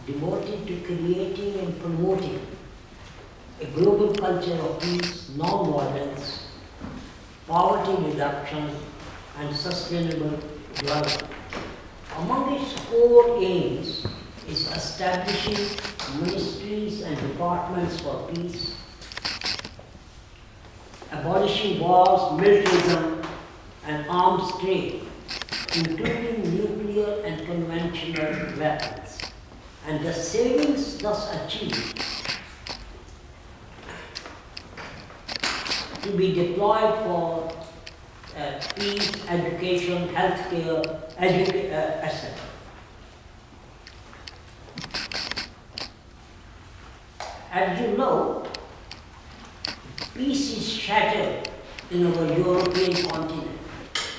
devoted to creating and promoting a global culture of peace, non-violence, poverty reduction, and sustainable development. Among its core aims is establishing ministries and departments for peace, abolishing wars, militarism, and arms trade, including nuclear and conventional weapons, and the savings thus achieved to be deployed for peace, education, healthcare, etc. As you know, peace is shattered in our European continent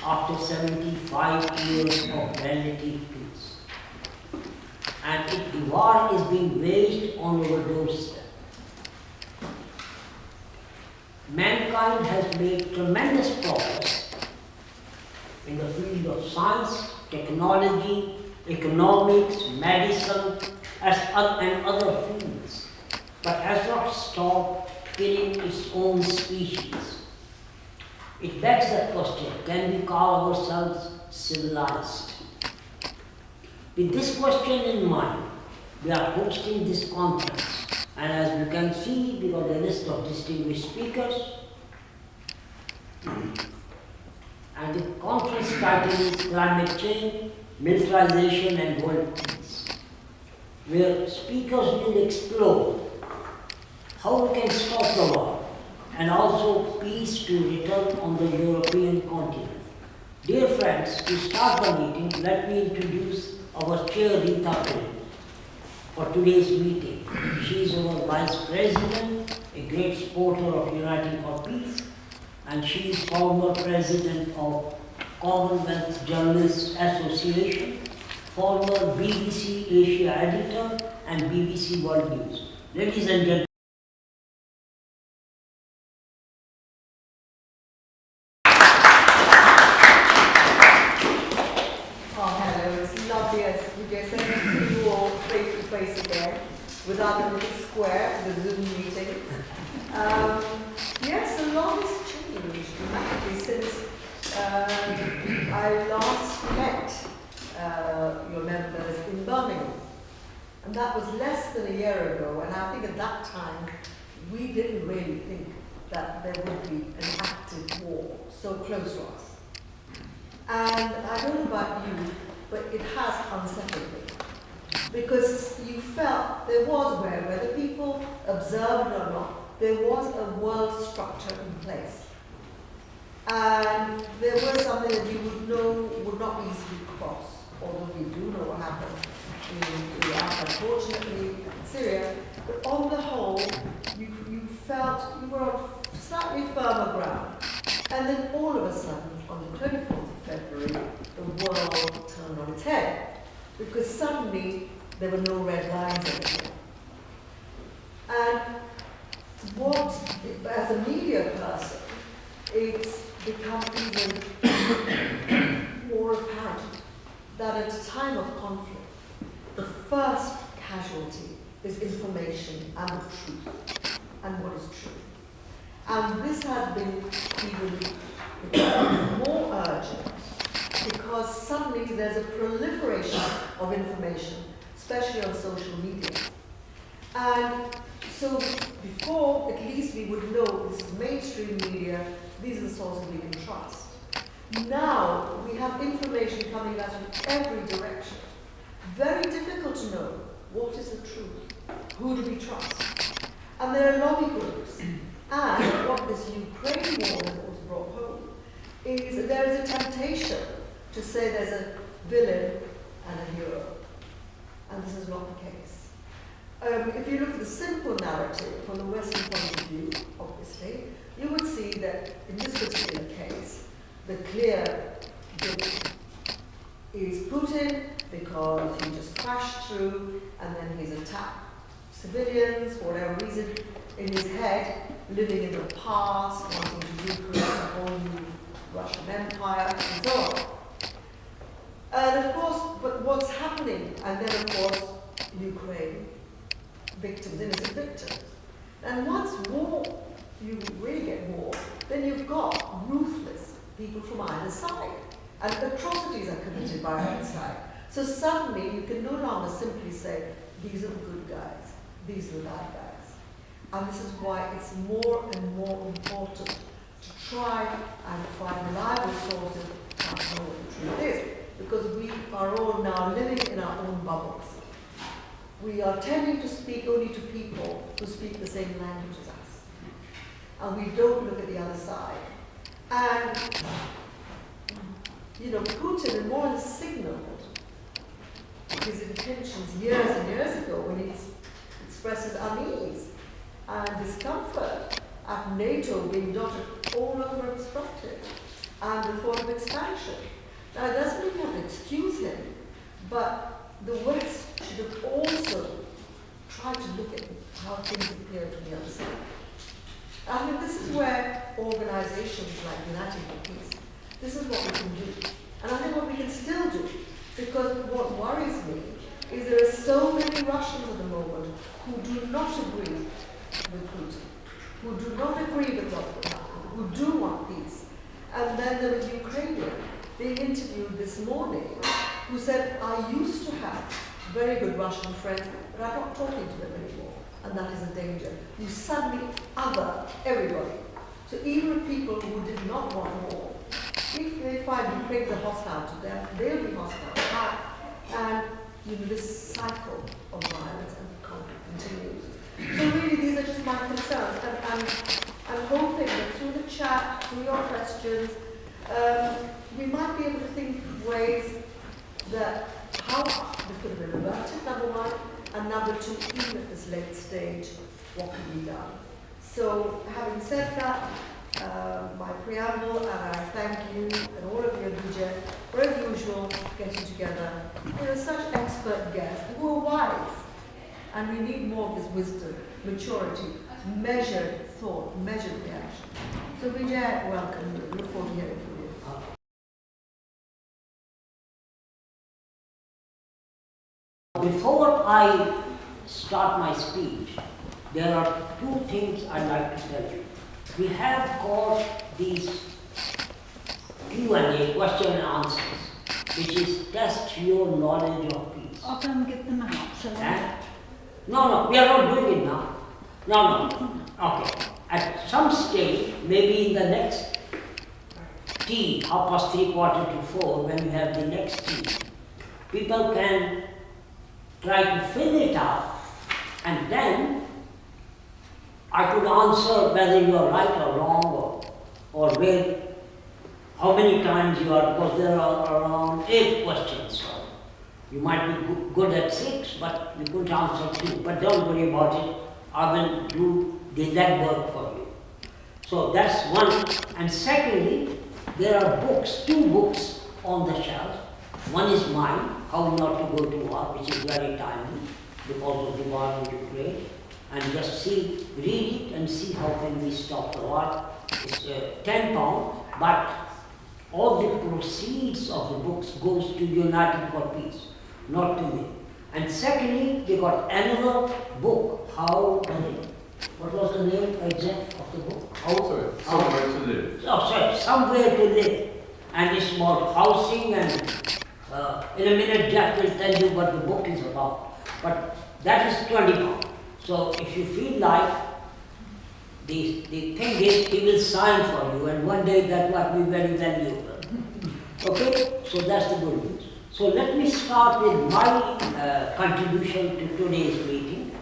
after 75 years of relative peace. And the war is being waged on our doorstep. Mankind has made tremendous progress in the field of science, technology, economics, medicine, and other fields, but has not stopped killing its own species. It begs the question, can we call ourselves civilized? With this question in mind, we are hosting this conference. And as you can see, we got a list of distinguished speakers. And the conference title is Climate Change, Militarization and World Peace, where speakers will explore how we can stop the war and also peace to return on the European continent. Dear friends, to start the meeting, let me introduce our chair, Rita, for today's meeting. She is our Vice President, a great supporter of Uniting for Peace, and she is former President of Commonwealth Journalists Association, former BBC Asia Editor, and BBC World News. Ladies and gentlemen, without the little square, the Zoom meeting. Yes, a lot has changed dramatically since I last met your members in Birmingham. And that was less than a year ago, and I think at that time we didn't really think that there would be an active war so close to us. And I don't know about you, but it has unsettled me. Because you felt there was whether people observed it or not, there was a world structure in place. And there was something that you would know would not be easily crossed, although we do know what happened in Iraq, unfortunately, in Syria. But on the whole, you felt you were on slightly firmer ground. And then all of a sudden, on the 24th of February, the world turned on its head. Because suddenly there were no red lines anymore. And as a media person, it's become even more apparent that at a time of conflict, the first casualty is information and the truth, and what is true. And this has been even more urgent because suddenly there's a proliferation of information, especially on social media. And so before, at least we would know this is mainstream media, these are the sources we can trust. Now we have information coming at us from every direction. Very difficult to know what is the truth, who do we trust. And there are lobby groups. And what this Ukraine war has brought home is there is a temptation to say there's a villain and a hero. And this is not the case. If you look at the simple narrative from the Western point of view, obviously, you would see that in this particular case, the clear victim is Putin because he just crashed through and then he's attacked civilians for whatever reason in his head, living in the past, wanting to recreate a whole new Russian Empire, and so on. And of course, but what's happening, and then of course, Ukraine victims, innocent victims. And once war, you really get war, then you've got ruthless people from either side. And atrocities are committed by either side. So suddenly you can no longer simply say, these are the good guys, these are the bad guys. And this is why it's more and more important to try and find reliable sources of know what the truth is. Because we are all now living in our own bubbles. We are tending to speak only to people who speak the same language as us. And we don't look at the other side. And, you know, Putin more than signaled his intentions years and years ago when he expresses unease and discomfort at NATO being dotted all over obstructed and the thought of expansion. Now, it doesn't mean you have to excuse him, but the West should have also tried to look at how things appear to the other side. I think this is where organizations like United for Peace, this is what we can do. And I think what we can still do, because what worries me is there are so many Russians at the moment who do not agree with Putin, who do not agree with what's going to happen, who do want peace. And then there was Ukrainian being interviewed this morning who said, I used to have very good Russian friends, but I'm not talking to them anymore. And that is a danger. You suddenly other everybody. So even people who did not want war, if they find Ukraine are hostile to them, they'll be hostile back. And you know, this cycle of violence and conflict continues. So really, these are just my concerns. And I'm hoping that through the chat, through your questions, we might be able to think of ways that how this could have been reverted, number one, and number two, even at this late stage, what can be done. So having said that, my preamble, and I thank you and all of you, Vijay, for as usual, getting together. Such expert guests who are wise, and we need more of this wisdom, maturity, measured thought, measured reaction. So Vijay, welcome you. Look forward to hearing from you. Before I start my speech, there are two things I'd like to tell you. We have got these Q&A, question and answers, which is test your knowledge of peace. I'll go and get them out, shall I? No, we are not doing it now. No. Okay. At some stage, maybe in the next tea, 3:45 when we have the next tea, people can try to fill it out, and then I could answer whether you are right or wrong, or where, how many times you are, because there are around 8 questions. So you might be good at 6, but you couldn't answer 2. But don't worry about it. I will do the legwork for you. So that's one. And secondly, there are books, 2 books on the shelf. One is mine, How Not to Go to War, which is very timely because of the war in Ukraine. And just read it and see how can we stop the war. It's £10, but all the proceeds of the books goes to United for Peace, not to me. And secondly, we got another book, what was the name exact of the book? Somewhere to Live. Oh, sorry, Somewhere to Live. And it's about housing, and in a minute Geoff will tell you what the book is about. But that is £20. So if you feel like, the thing is, he will sign for you, and one day that might be very valuable. Okay? So that's the good news. So let me start with my contribution to today's meeting.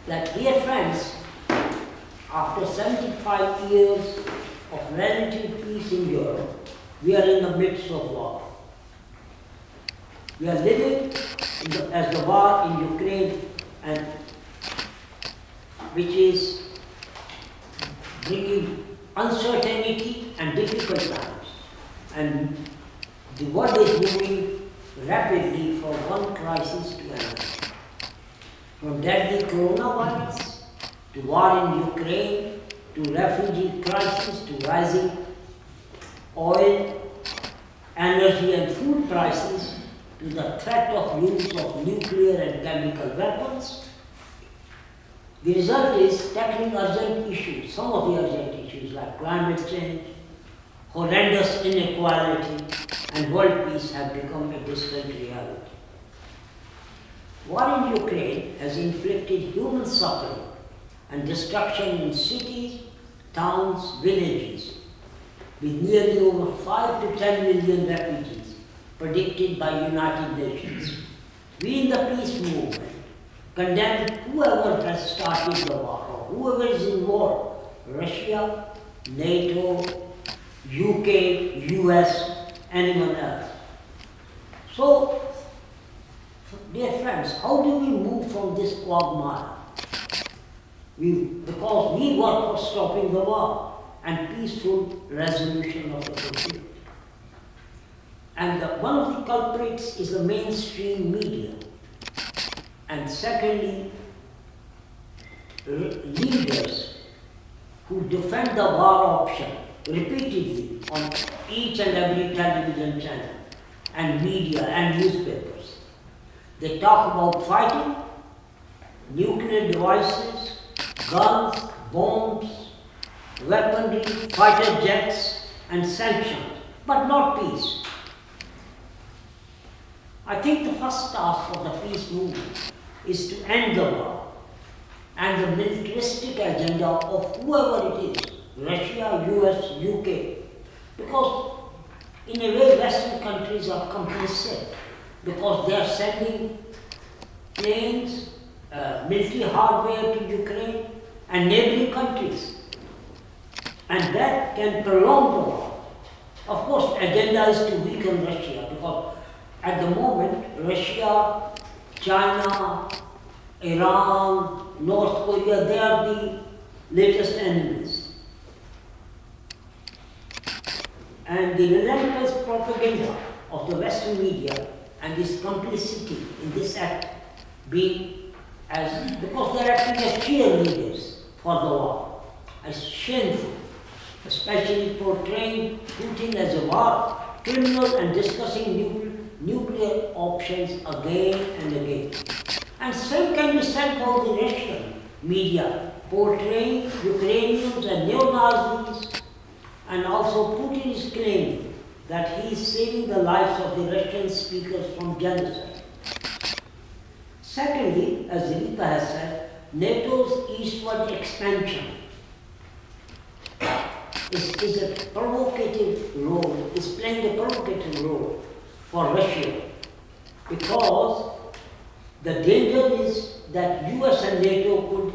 That, dear friends, after 75 years of relative peace in Europe, we are in the midst of war. We are living as the war in Ukraine, and which is bringing uncertainty and difficult times. And the world is moving rapidly from one crisis to another. From deadly coronavirus, to war in Ukraine, to refugee crisis, to rising oil, energy and food prices, to the threat of use of nuclear and chemical weapons. The result is tackling urgent issues, some of the urgent issues like climate change, horrendous inequality, and world peace have become a distant reality. War in Ukraine has inflicted human suffering and destruction in cities, towns, villages, with nearly over 5 to 10 million refugees predicted by United Nations. We in the peace movement condemn whoever has started the war or whoever is involved, Russia, NATO, UK, US, anyone else. So, dear friends, how do we move from this quagmire? Because we work for stopping the war and peaceful resolution of the conflict. And one of the culprits is the mainstream media. And secondly, leaders who defend the war option repeatedly on each and every television channel and media and newspapers. They talk about fighting, nuclear devices, guns, bombs, weaponry, fighter jets, and sanctions, but not peace. I think the first task of the peace movement is to end the war and the militaristic agenda of whoever it is, Russia, US, UK, because in a way Western countries are complicit because they are sending planes, military hardware to Ukraine and neighboring countries, and that can prolong the war. Of course, agenda is to weaken Russia because at the moment, Russia, China, Iran, North Korea, they are the latest enemies. And the relentless propaganda of the Western media and this complicity in this act being because they are acting as cheerleaders for the war, as shameful, especially portraying Putin as a war criminal and discussing nuclear options again and again. And same can be said for the Russian media, portraying Ukrainians and neo-Nazis, and also Putin is claiming that he is saving the lives of the Russian speakers from genocide. Secondly, as Rita has said, NATO's eastward expansion is a provocative role, is playing a provocative role for Russia, because the danger is that US and NATO could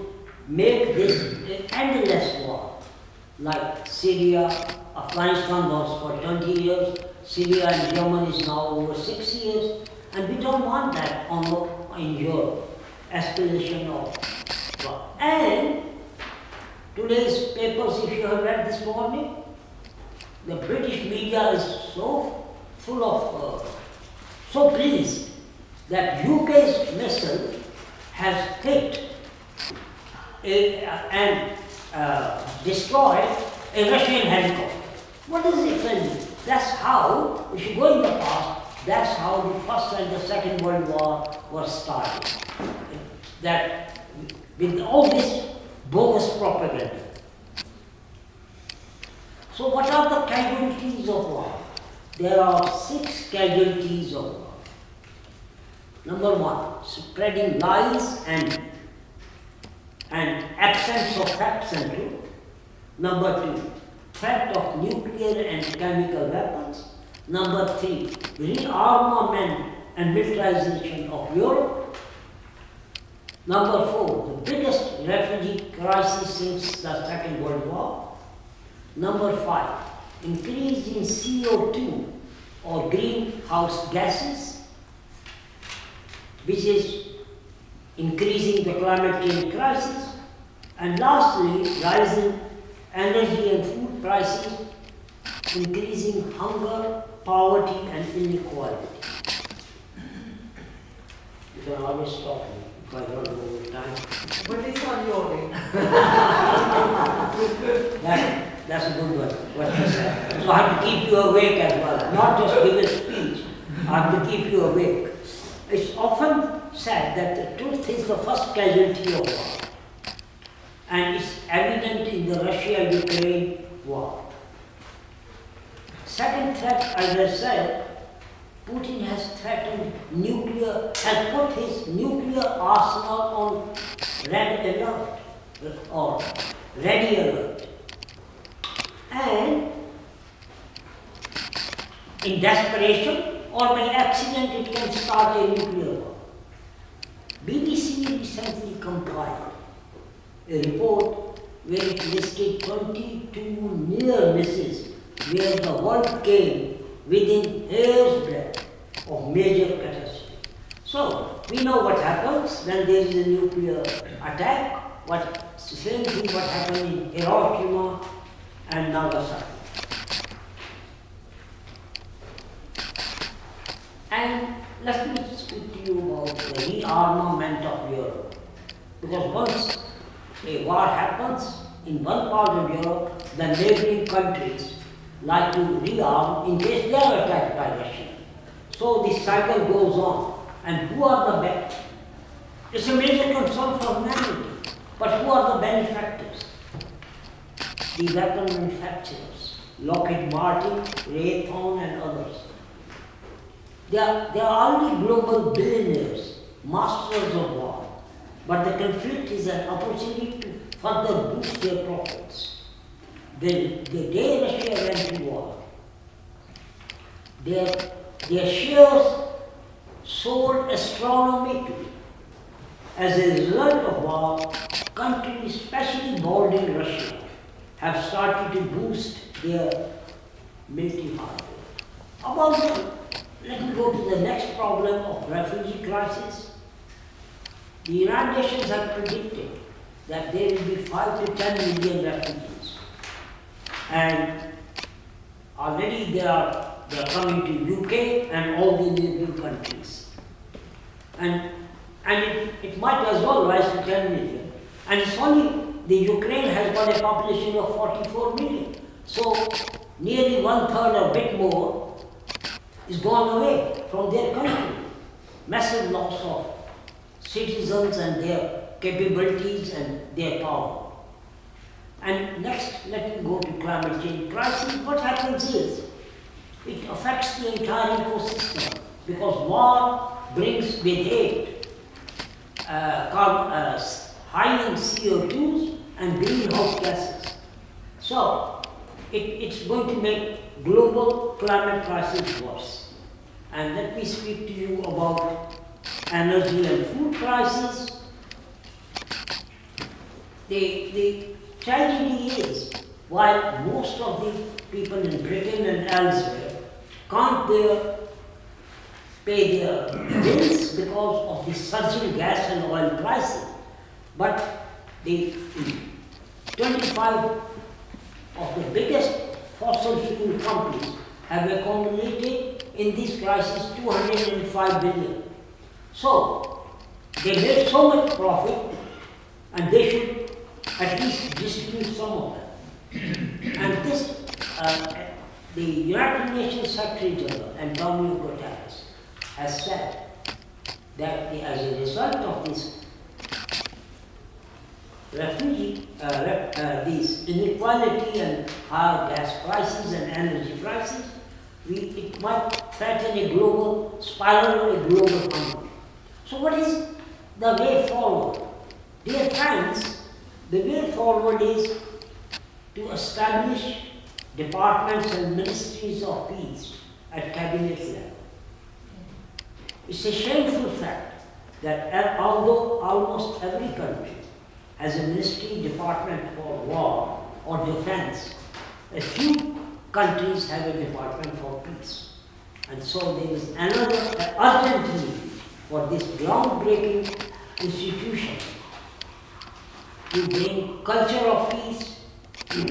make this an endless war, like Syria, Afghanistan was for 20 years, Syria and Yemen is now over 6 years, and we don't want that in Europe, escalation of war. And today's papers, if you have read this morning, the British media is so full of, so pleased that UK's missile has hit and destroyed a Russian helicopter. What does it tell you? That's how, if you go in the past, that's how the First and the Second World War was started. That with all this bogus propaganda. So what are the casualties of war? There are 6 casualties of war. Number 1, spreading lies and absence of facts and truth. Number 2, threat of nuclear and chemical weapons. Number 3, rearmament and militarization of Europe. Number 4, the biggest refugee crisis since the Second World War. Number 5, increase in CO2 or greenhouse gases, which is increasing the climate change crisis. And lastly, rising energy and food prices, increasing hunger, poverty and inequality. You can always stop me if I run over time. But it's not yawning. That's a good one, what you said. So I have to keep you awake as well, not just give a speech, I have to keep you awake. It's often said that the truth is the first casualty of war. And it's evident in the Russia-Ukraine war. Second threat, as I said, Putin has put his nuclear arsenal on red alert or ready alert. And in desperation or by accident it can start a nuclear war. BBC recently compiled a report where it listed 22 near misses where the world came within hair's breadth of major catastrophe. So, we know what happens when there is a nuclear attack, the same thing what happened in Hiroshima and Nagasaki. And let me speak to you about the rearmament of Europe. Because once a war happens in one part of Europe, the neighboring countries like to rearm in case they are attacked by Russia. So this cycle goes on. And who are the best? It's a major concern for humanity. But who are the benefactors? The weapon manufacturers, Lockheed Martin, Raytheon and others. They are already global billionaires, masters of war. But the conflict is an opportunity to further boost their profits. The day Russia went to war, their shares soared astronomically. As a result of war, countries, especially bordering Russia, have started to boost their military hardware. Let me go to the next problem of refugee crisis. The United Nations have predicted that there will be 5 to 10 million refugees. And already they are coming to UK and all the neighboring countries. And it might as well rise to 10 million. And it's only the Ukraine has got a population of 44 million. So nearly 1/3 or a bit more is gone away from their country. Massive loss of citizens and their capabilities and their power. And next, let me go to climate change crisis. What happens is, it affects the entire ecosystem because war brings with it high in CO2s and greenhouse gases. So, it's going to make global climate crisis worse. And let me speak to you about energy and food prices. The tragedy is, while most of the people in Britain and elsewhere can't pay their bills because of the surging gas and oil prices, but the 25 of the biggest fossil fuel companies have accumulated in this crisis 205 billion. So, they made so much profit and they should at least distribute some of them. And this, the United Nations Secretary General, Antonio Guterres, has said that as a result of this these inequality and higher gas prices and energy prices, it might threaten a global spiral, a global hunger. So what is the way forward? Dear friends, the way forward is to establish departments and ministries of peace at cabinet level. It's a shameful fact that although almost every country has a ministry department for war or defense, a few countries have a department for peace. And so there is another urgent need for this groundbreaking institution to bring culture of peace, to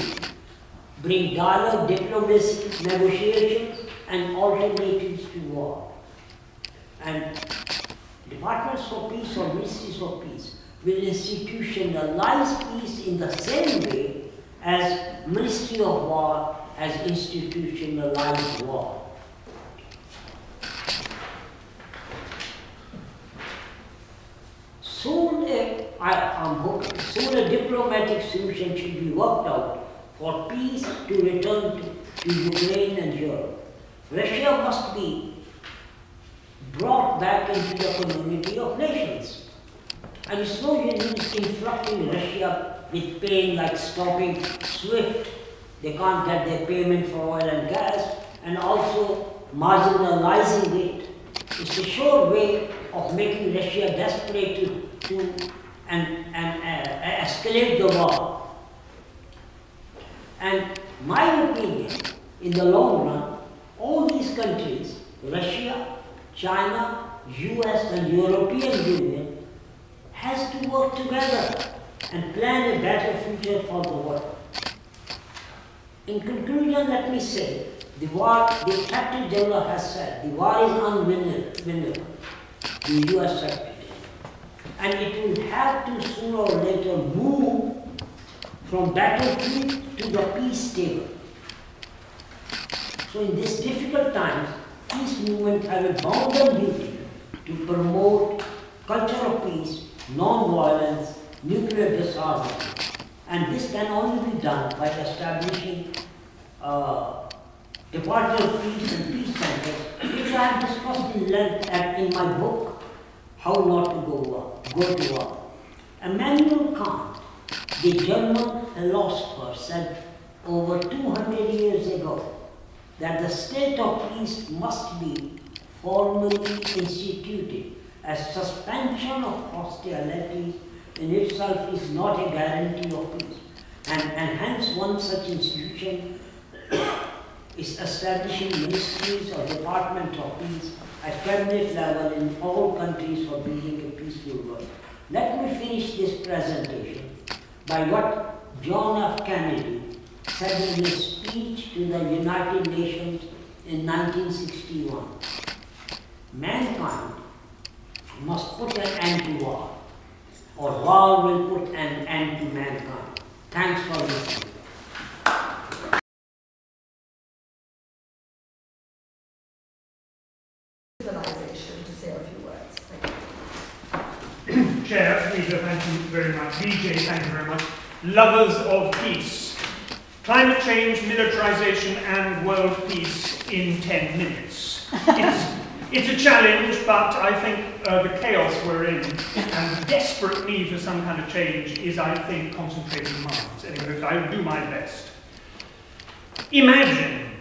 bring dialogue, diplomacy, negotiations, and alternatives to war. And departments for peace or ministries for peace will institutionalize peace in the same way as Ministry of War has institutionalized war. I'm hoping soon a diplomatic solution should be worked out for peace to return to Ukraine and Europe. Russia must be brought back into the community of nations. And it's no use inflicting Russia with pain like stopping SWIFT. They can't get their payment for oil and gas, and also marginalizing it. It's a sure way of making Russia desperate to escalate the war. And my opinion, in the long run, all these countries, Russia, China, US and European Union, has to work together and plan a better future for the world. In conclusion, let me say, the Secretary General has said, the war is unwinnable, the US Secretary, and it will have to sooner or later move from battlefield to the peace table. So in these difficult times, peace movement have a bounden duty to promote culture of peace, non-violence, nuclear disarmament. And this can only be done by establishing Department of Peace and Peace Centers, which I have discussed in length in my book, How Not to Go to War. Immanuel Kant, the German philosopher, said over 200 years ago that the state of peace must be formally instituted, as suspension of hostility in itself is not a guarantee of peace. And hence one such institution is establishing ministries or departments of peace at cabinet level in all countries for building a peaceful world. Let me finish this presentation by what John F. Kennedy said in his speech to the United Nations in 1961. Mankind must put an end to war, or war will put an end to mankind. Thanks for listening. Civilization to say a few words. Thank you. Chair, Rita, thank you very much. Vijay, thank you very much. Lovers of peace. Climate change, militarization and world peace in 10 minutes. It's a challenge, but I think the chaos we're in and the desperate need for some kind of change is, I think, concentrating minds. Anyway, I will do my best. Imagine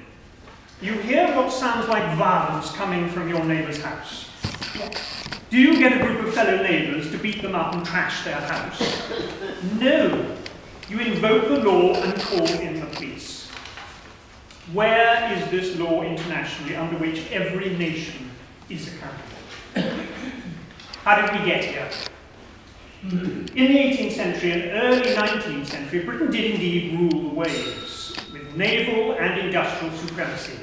you hear what sounds like violence coming from your neighbour's house. Do you get a group of fellow neighbours to beat them up and trash their house? No. You invoke the law and call in the police. Where is this law internationally under which every nation is accountable? How did we get here? In the 18th century and early 19th century, Britain did indeed rule the waves with naval and industrial supremacy.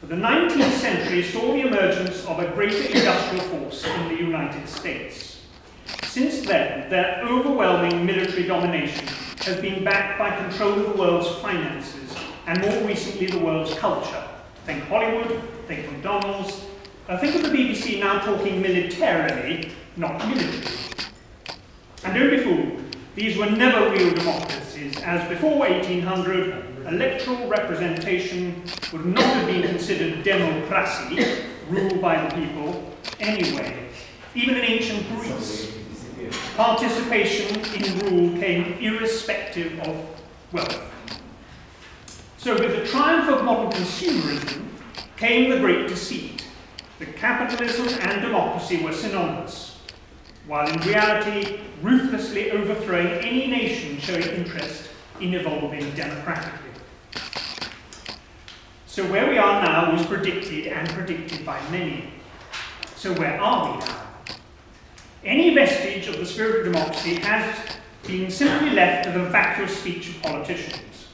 But the 19th century saw the emergence of a greater industrial force in the United States. Since then, their overwhelming military domination has been backed by control of the world's finances and more recently the world's culture. Think Hollywood, think McDonald's, think of the BBC now talking militarily, not militarily. And don't be fooled, these were never real democracies, as before 1800, electoral representation would not have been considered democracy, ruled by the people, anyway. Even in ancient Greece, participation in rule came irrespective of wealth. So with the triumph of modern consumerism came the great deceit that capitalism and democracy were synonymous, while in reality ruthlessly overthrowing any nation showing interest in evolving democratically. So where we are now was predicted and predicted by many. So where are we now? Any vestige of the spirit of democracy has been simply left to the vacuous speech of politicians,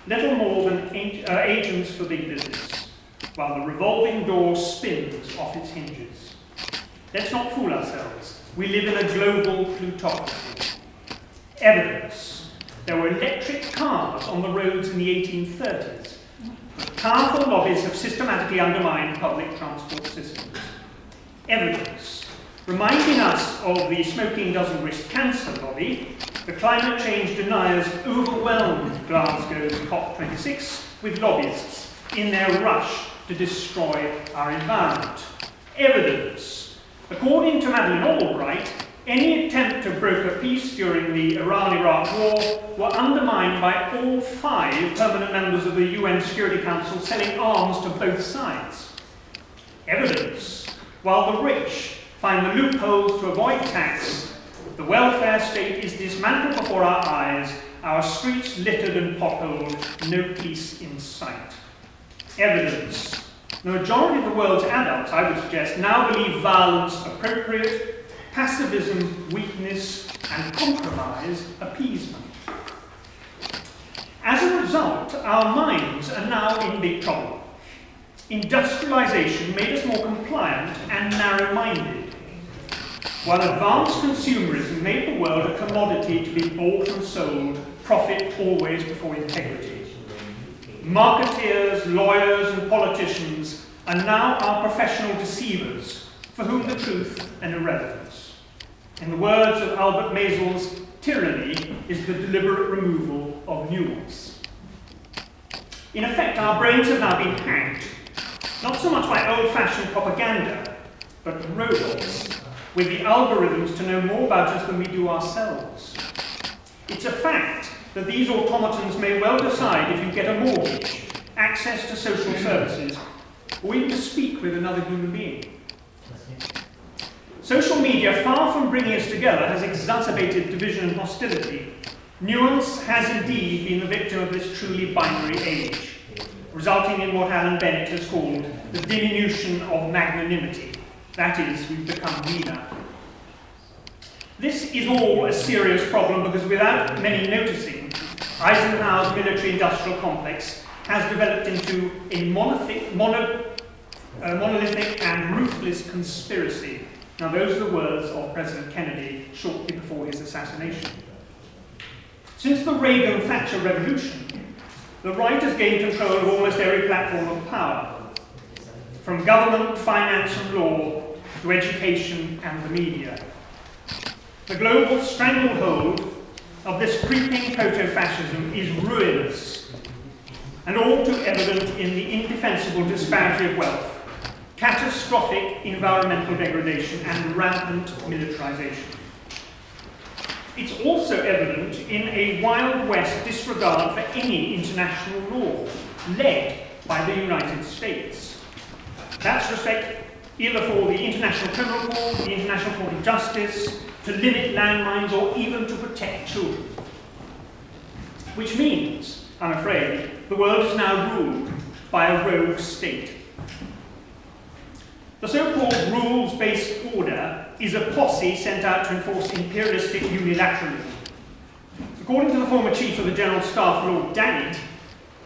little more than agents for big business, while the revolving door spins off its hinges. Let's not fool ourselves. We live in a global plutocracy. Evidence. There were electric cars on the roads in the 1830s. But powerful lobbies have systematically undermined public transport systems. Evidence. Reminding us of the smoking doesn't risk cancer lobby, the climate change deniers overwhelmed Glasgow's COP26 with lobbyists in their rush to destroy our environment. Evidence. According to Madeleine Albright, any attempt to broker peace during the Iran-Iraq war were undermined by all 5 permanent members of the UN Security Council selling arms to both sides. Evidence. While the rich find the loopholes to avoid tax, the welfare state is dismantled before our eyes, our streets littered and potholed, no peace in sight. Evidence. The majority of the world's adults, I would suggest, now believe violence appropriate, pacifism weakness, and compromise appeasement. As a result, our minds are now in big trouble. Industrialization made us more compliant and narrow-minded, while advanced consumerism made the world a commodity to be bought and sold, profit always before integrity. Marketeers, lawyers, and politicians are now our professional deceivers, for whom the truth and irrelevance. In the words of Albert Mazel's, tyranny is the deliberate removal of nuance. In effect, our brains have now been hacked, not so much by old-fashioned propaganda, but robots, with the algorithms to know more about us than we do ourselves. It's a fact that these automatons may well decide if you get a mortgage, access to social services, or even to speak with another human being. Social media, far from bringing us together, has exacerbated division and hostility. Nuance has indeed been the victim of this truly binary age, resulting in what Alan Bennett has called the diminution of magnanimity. That is, we've become meaner. This is all a serious problem because without many noticing, Eisenhower's military-industrial complex has developed into a monolithic and ruthless conspiracy. Now those are the words of President Kennedy shortly before his assassination. Since the Reagan-Thatcher revolution, the right has gained control of almost every platform of power, from government, finance and law, to education and the media. The global stranglehold of this creeping proto-fascism is ruinous, and all too evident in the indefensible disparity of wealth, catastrophic environmental degradation, and rampant militarization. It's also evident in a Wild West disregard for any international law, led by the United States. That's respect either for the International Criminal Court, the International Court of Justice, to limit landmines, or even to protect children. Which means, I'm afraid, the world is now ruled by a rogue state. The so-called rules-based order is a posse sent out to enforce imperialistic unilateralism. According to the former chief of the General Staff, Lord Dannett,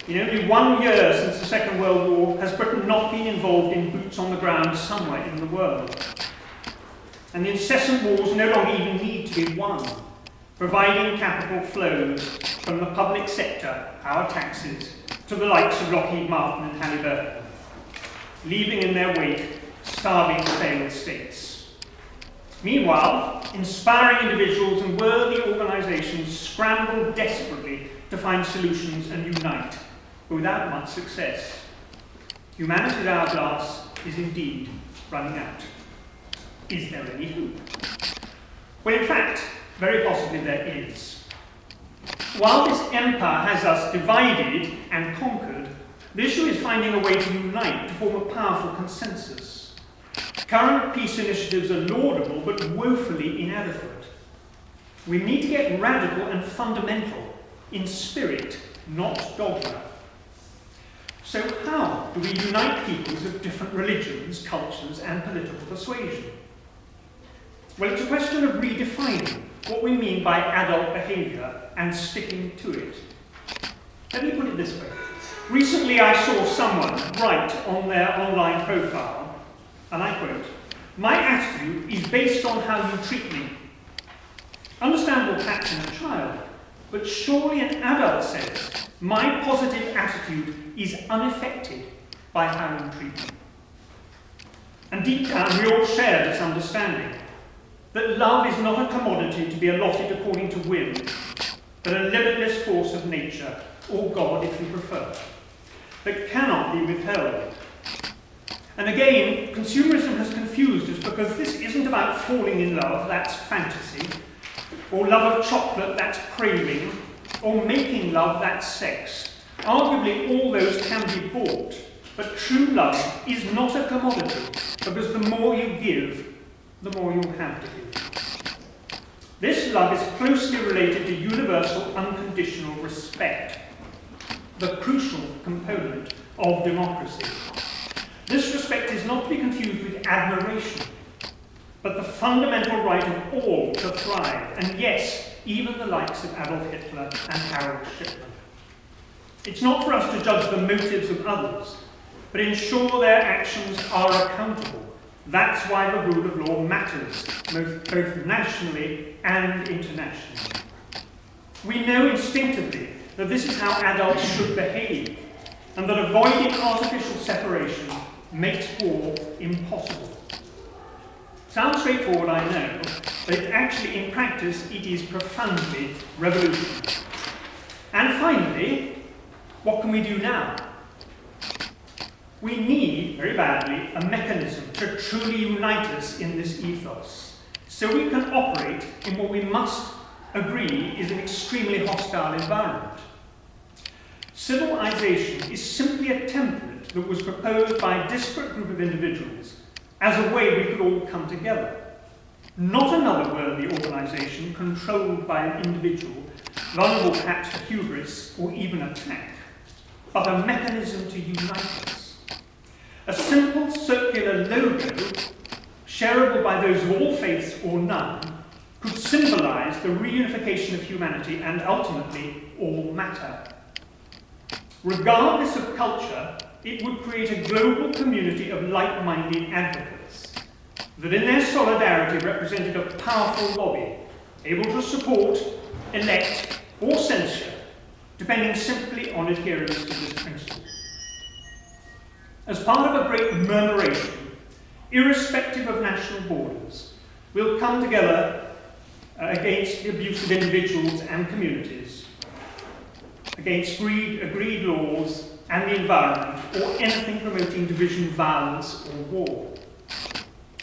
in only 1 year since the Second World War has Britain not been involved in boots on the ground somewhere in the world. And the incessant wars no longer even need to be won, providing capital flows from the public sector, our taxes, to the likes of Lockheed Martin and Halliburton, leaving in their wake starving failed states. Meanwhile, inspiring individuals and worthy organisations scramble desperately to find solutions and unite, but without much success. Humanity's hourglass is indeed running out. Is there any hope? Well, in fact, very possibly there is. While this empire has us divided and conquered, the issue is finding a way to unite, to form a powerful consensus. Current peace initiatives are laudable, but woefully inadequate. We need to get radical and fundamental, in spirit, not dogma. So how do we unite peoples of different religions, cultures, and political persuasion? Well, it's a question of redefining what we mean by adult behaviour and sticking to it. Let me put it this way. Recently I saw someone write on their online profile, and I quote, "My attitude is based on how you treat me." Understandable perhaps in a child, but surely an adult says, "My positive attitude is unaffected by how you treat me." And deep down we all share this understanding. that love is not a commodity to be allotted according to whim, but a limitless force of nature, or God if you prefer, that cannot be withheld. And again, consumerism has confused us because this isn't about falling in love, that's fantasy, or love of chocolate, that's craving, or making love, that's sex. Arguably, all those can be bought, but true love is not a commodity, because the more you give, the more you'll have to give. This love is closely related to universal unconditional respect, the crucial component of democracy. This respect is not to be confused with admiration, but the fundamental right of all to thrive, and yes, even the likes of Adolf Hitler and Harold Shipman. It's not for us to judge the motives of others, but ensure their actions are accountable. That's why the rule of law matters, both nationally and internationally. We know instinctively that this is how adults should behave, and that avoiding artificial separation makes war impossible. Sounds straightforward, I know, but actually in practice it is profoundly revolutionary. And finally, what can we do now? We need, very badly, a mechanism to truly unite us in this ethos, so we can operate in what we must agree is an extremely hostile environment. Civilization is simply a template that was proposed by a disparate group of individuals as a way we could all come together. Not another worthy organisation controlled by an individual, vulnerable perhaps to hubris or even attack, but a mechanism to unite us. A simple circular logo, shareable by those of all faiths or none, could symbolise the reunification of humanity and ultimately all matter. Regardless of culture, it would create a global community of like-minded advocates that in their solidarity represented a powerful lobby, able to support, elect, or censure, depending simply on adherence to this principle. As part of a great murmuration, irrespective of national borders, we'll come together against the abuse of individuals and communities, against agreed laws and the environment, or anything promoting division, violence, or war.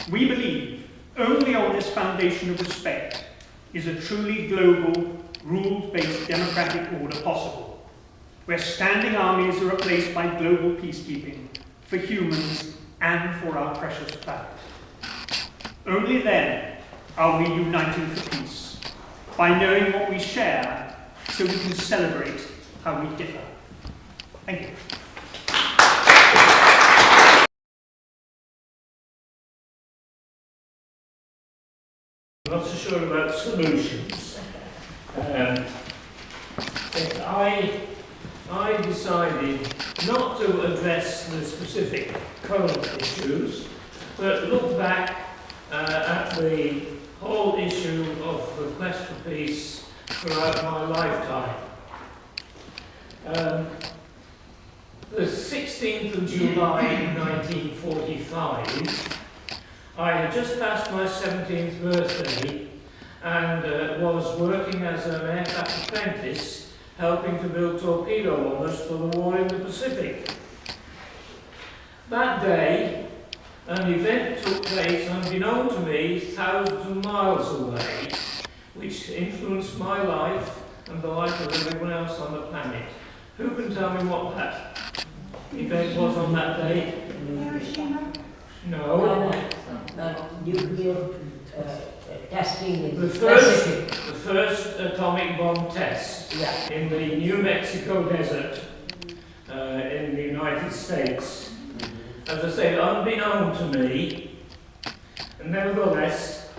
We believe only on this foundation of respect is a truly global, rules-based democratic order possible, where standing armies are replaced by global peacekeeping for humans and for our precious planet. Only then are we uniting for peace, by knowing what we share so we can celebrate how we differ. Thank you. I'm not so sure about solutions. I decided not to address the specific current issues, but look back at the whole issue of the quest for peace throughout my lifetime. The 16th of July 1945, I had just passed my 17th birthday and was working as an aircraft apprentice, helping to build torpedo bombers for the war in the Pacific. That day, an event took place unbeknown to me thousands of miles away, which influenced my life and the life of everyone else on the planet. Who can tell me what that event was on that day? Hiroshima? No. Nuclear testing in The first atomic bomb test in the New Mexico desert in the United States. As I say, unbeknown to me, and nevertheless,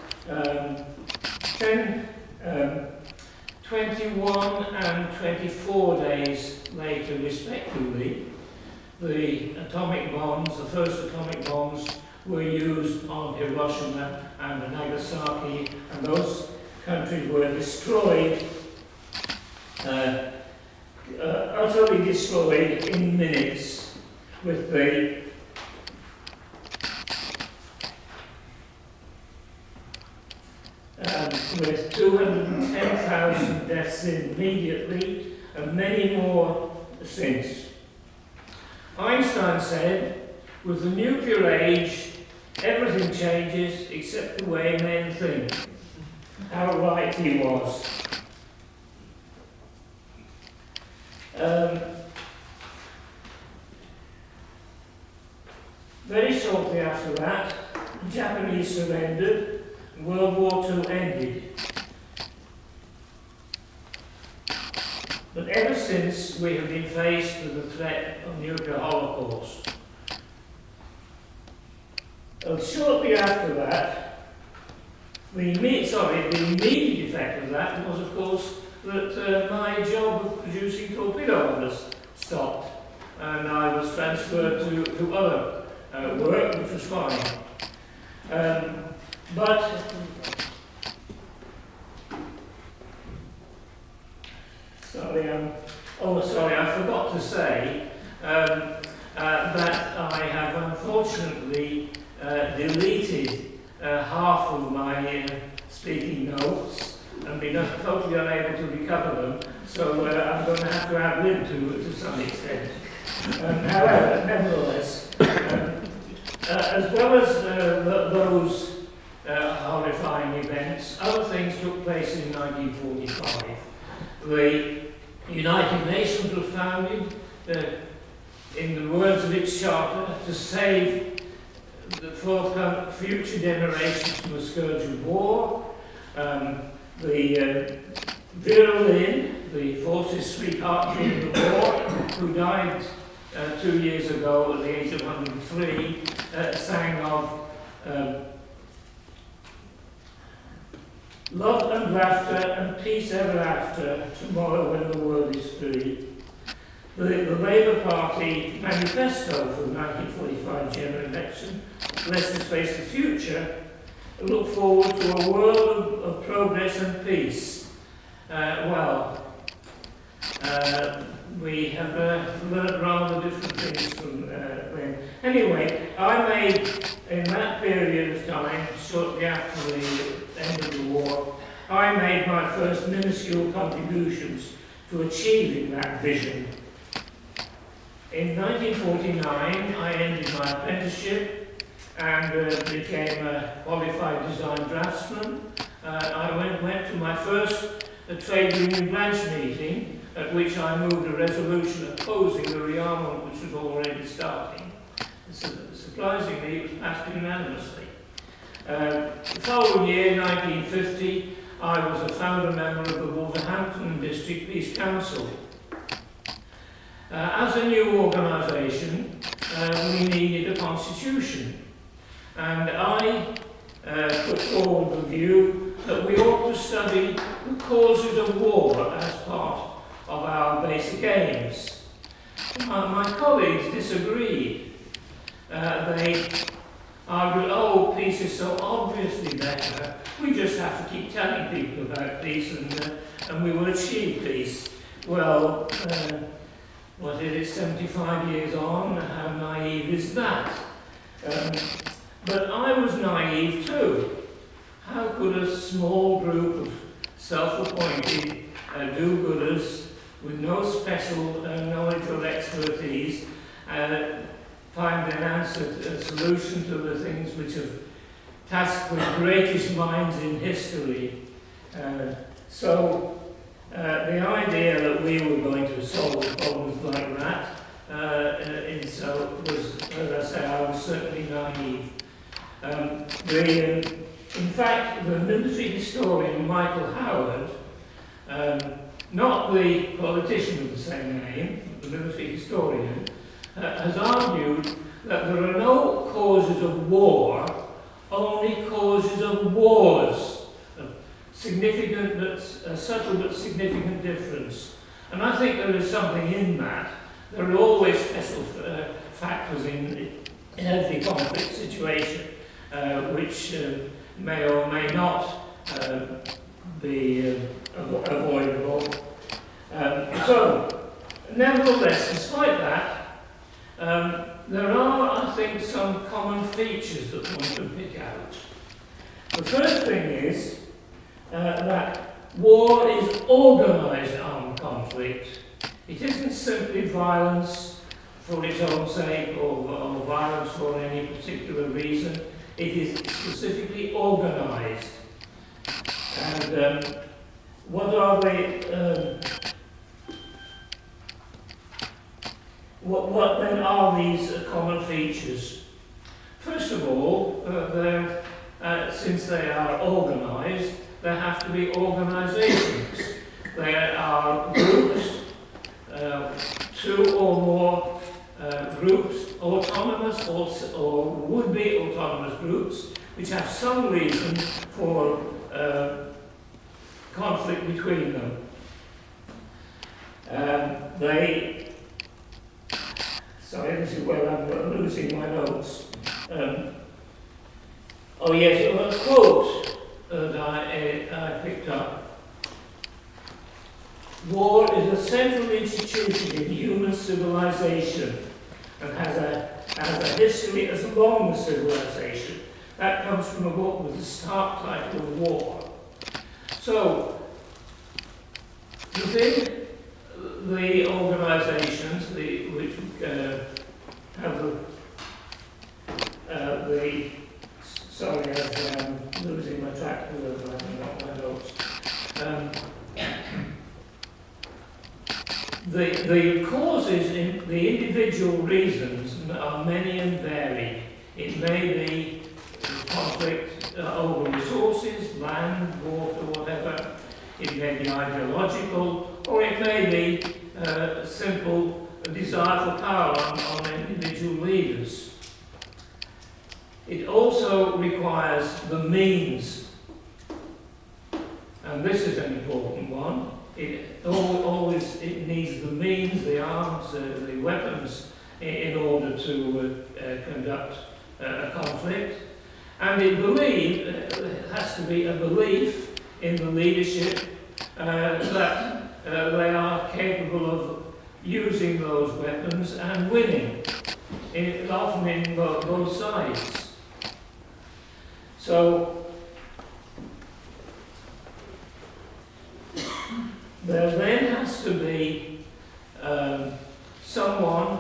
21 and 24 days later, respectively, the atomic bombs, the first atomic bombs, were used on Hiroshima and Nagasaki, and those countries were destroyed, utterly destroyed in minutes, with the of deaths immediately, and many more since. Einstein said, with the nuclear age, everything changes except the way men think. How right he was. Very shortly after that, the Japanese surrendered and World War II ended. But ever since, we have been faced with the threat of nuclear holocaust. Shortly after that, the immediate effect of that was, of course, that my job of producing torpedo bombers stopped, and I was transferred to other work, which was fine. I forgot to say that I have unfortunately deleted half of my speaking notes and been totally unable to recover them, so I'm going to have to ad-lib to some extent. However, nevertheless, as well as those horrifying events, other things took place in 1945. The United Nations was founded, in the words of its charter, to save the future generations from the scourge of war. The Berlin, the forces sweetheart during the war, who died 2 years ago at the age of 103, sang of love and laughter and peace ever after, tomorrow when the world is free. The Labour Party manifesto for the 1945 general election, Let's face the future, look forward to a world of progress and peace. We have learned rather different things from then. Anyway, I made, in that period of time, shortly after the end of the war, I made my first minuscule contributions to achieving that vision. In 1949, I ended my apprenticeship and became a qualified design draftsman. I went to my first trade union branch meeting, at which I moved a resolution opposing the rearmament which was already starting. Surprisingly, it was passed unanimously. The following year, 1950, I was a founder member of the Wolverhampton District Peace Council. As a new organisation, we needed a constitution, and I put forward the view that we ought to study the causes of war as part of our basic aims. My colleagues disagreed. They argued, oh, peace is so obviously better, we just have to keep telling people about peace and we will achieve peace. Well, what is it, 75 years on, how naive is that? But I was naive too. How could a small group of self-appointed do-gooders with no special knowledge or expertise find an answer, a solution to the things which have tasked the greatest minds in history? The idea that we were going to solve problems like that was, as I say, I was certainly naive. In fact, the military historian Michael Howard, not the politician of the same name, but the military historian, has argued that there are no causes of war, only causes of wars. Significant, but subtle but significant difference. And I think there is something in that. There are always special factors in every conflict situation, which may or may not be avoidable. Nevertheless, despite that, there are, I think, some common features that one can pick out. The first thing is that war is organised armed conflict. It isn't simply violence for its own sake or violence for any particular reason. It is specifically organised. And what are they? What then are these common features? First of all, since they are organised, there have to be organisations. There are groups, 2 or more groups, autonomous or would-be autonomous groups, which have some reason for conflict between them. Sorry, this is where I'm losing my notes. Oh yes, a quote that I picked up. War is a central institution in human civilization and has a history as long as civilization. That comes from a book with the stark title of War. So, within the organisations which have sorry, I'm losing my track of my notes. The causes, the individual reasons are many and varied. It may be conflict over resources, land, water, whatever. It may be ideological, or it may be simple desire for power on individual leaders. It also requires the means, and this is an important one. It needs the means, the arms, the weapons in order to conduct a conflict. And it has to be a belief in the leadership that they are capable of using those weapons and winning, often in both sides. So, there then has to be someone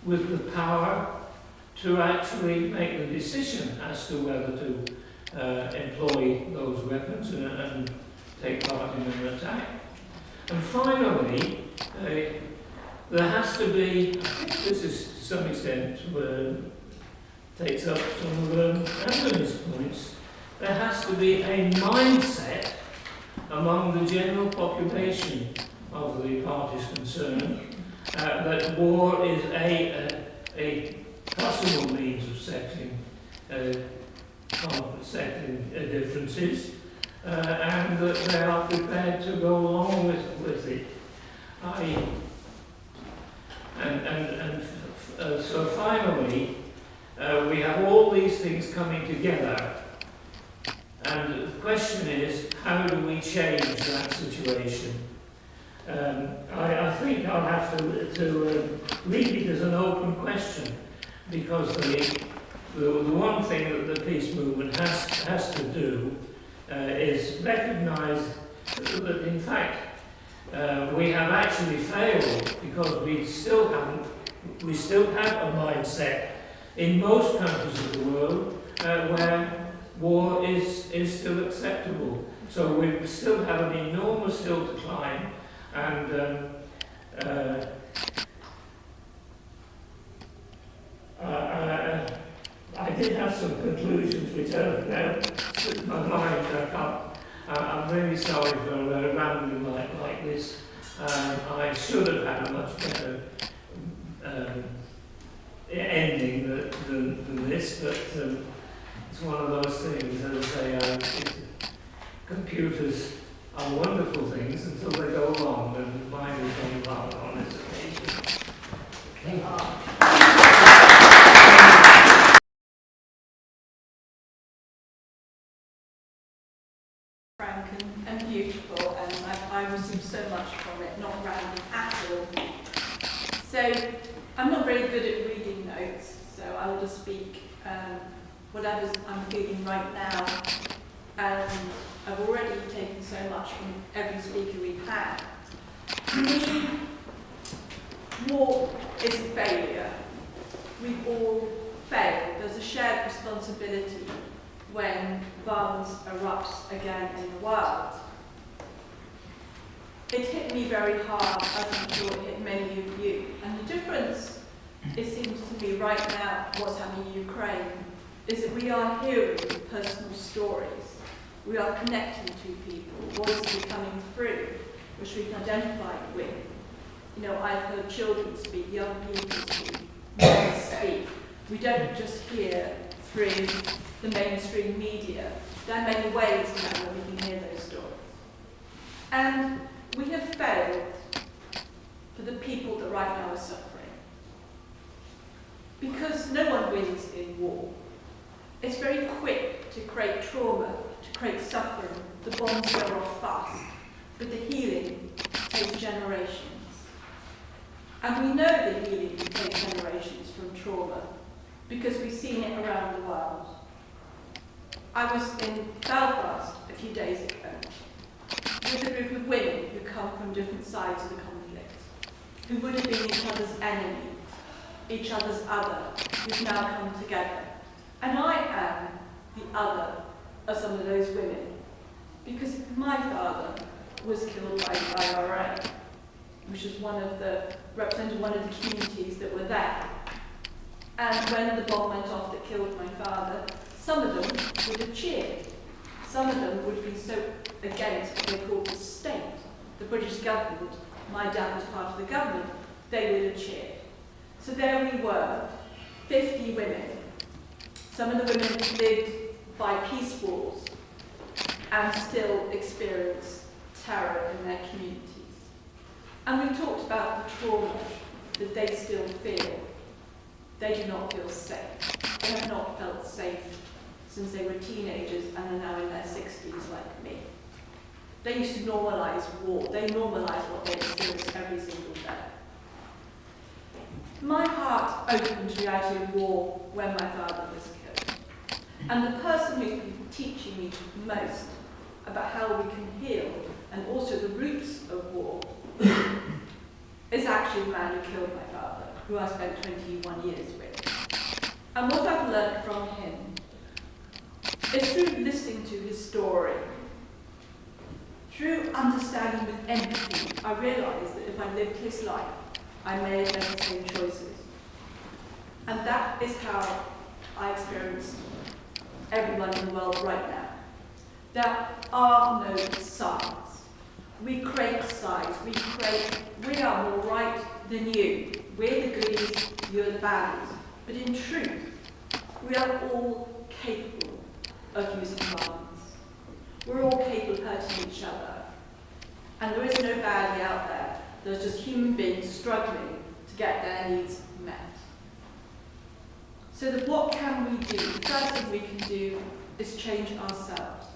with the power to actually make the decision as to whether to employ those weapons and take part in an attack. And finally, there has to be, I think this is to some extent takes up some of Anthony's points, there has to be a mindset among the general population of the parties concerned that war is a possible means of settling differences and that they are prepared to go along with it. So finally, we have all these things coming together, and the question is, how do we change that situation? I think I'll have to leave it as an open question, because the one thing that the peace movement has to do is recognise that in fact we have actually failed, because we still have a mindset in most countries of the world where war is still acceptable. So we still have an enormous hill to climb, and I did have some conclusions which have now slipped my mind. I'm really sorry for rambling like this. I should have had a much better ending than this, but it's one of those things, as I say, computers are wonderful things until they go wrong, and mine has gone wrong on this occasion. Okay. Frank and beautiful, and I received so much from it, not random at all. So I'm not very good at reading notes, so I will just speak whatever I'm feeling right now. And I've already taken so much from every speaker we've had. To me, war is a failure. We've all failed. There's a shared responsibility when violence erupts again in the world. It hit me very hard, as I'm sure it hit many of you. And the difference, it seems to me right now, what's happening in Ukraine, is that we are hearing personal stories. We are connecting to people, voices are coming through, which we can identify with. You know, I've heard children speak, young people speak, men speak. We don't just hear through the mainstream media. There are many ways now where we can hear those stories. And we have failed for the people that right now are suffering. Because no one wins in war. It's very quick to create trauma, to create suffering. The bombs go off fast. But the healing takes generations. And we know the healing takes generations from trauma because we've seen it around the world. I was in Belfast a few days ago with a group of women who come from different sides of the conflict, who would have been each other's enemies, each other's other, who've now come together. And I am the other of some of those women, because my father was killed by the IRA, which was represented one of the communities that were there. And when the bomb went off that killed my father, some of them would have cheered. Some of them would be so against what they called the state, the British government. My dad was part of the government, they would have cheered. So there we were, 50 women. Some of the women lived by peace walls and still experience terror in their communities. And we talked about the trauma that they still feel. They do not feel safe. They have not felt safe since they were teenagers and are now in their 60s like me. They used to normalise war. They normalised what they experienced every single day. My heart opened to the reality of war when my father was killed. And the person who's been teaching me most about how we can heal and also the roots of war is actually the man who killed my father, who I spent 21 years with. And what I've learned from him is through listening to his story, through understanding with empathy, I realised that if I lived his life, I may have made the same choices. And that is how I experienced everyone in the world right now. There are no sides. We create sides. We are more right than you. We're the goodies, you're the baddies. But in truth, we are all capable of using violence. We're all capable of hurting each other. And there is no baddie out there. There's just human beings struggling to get their needs met. So what can we do? The first thing we can do is change ourselves.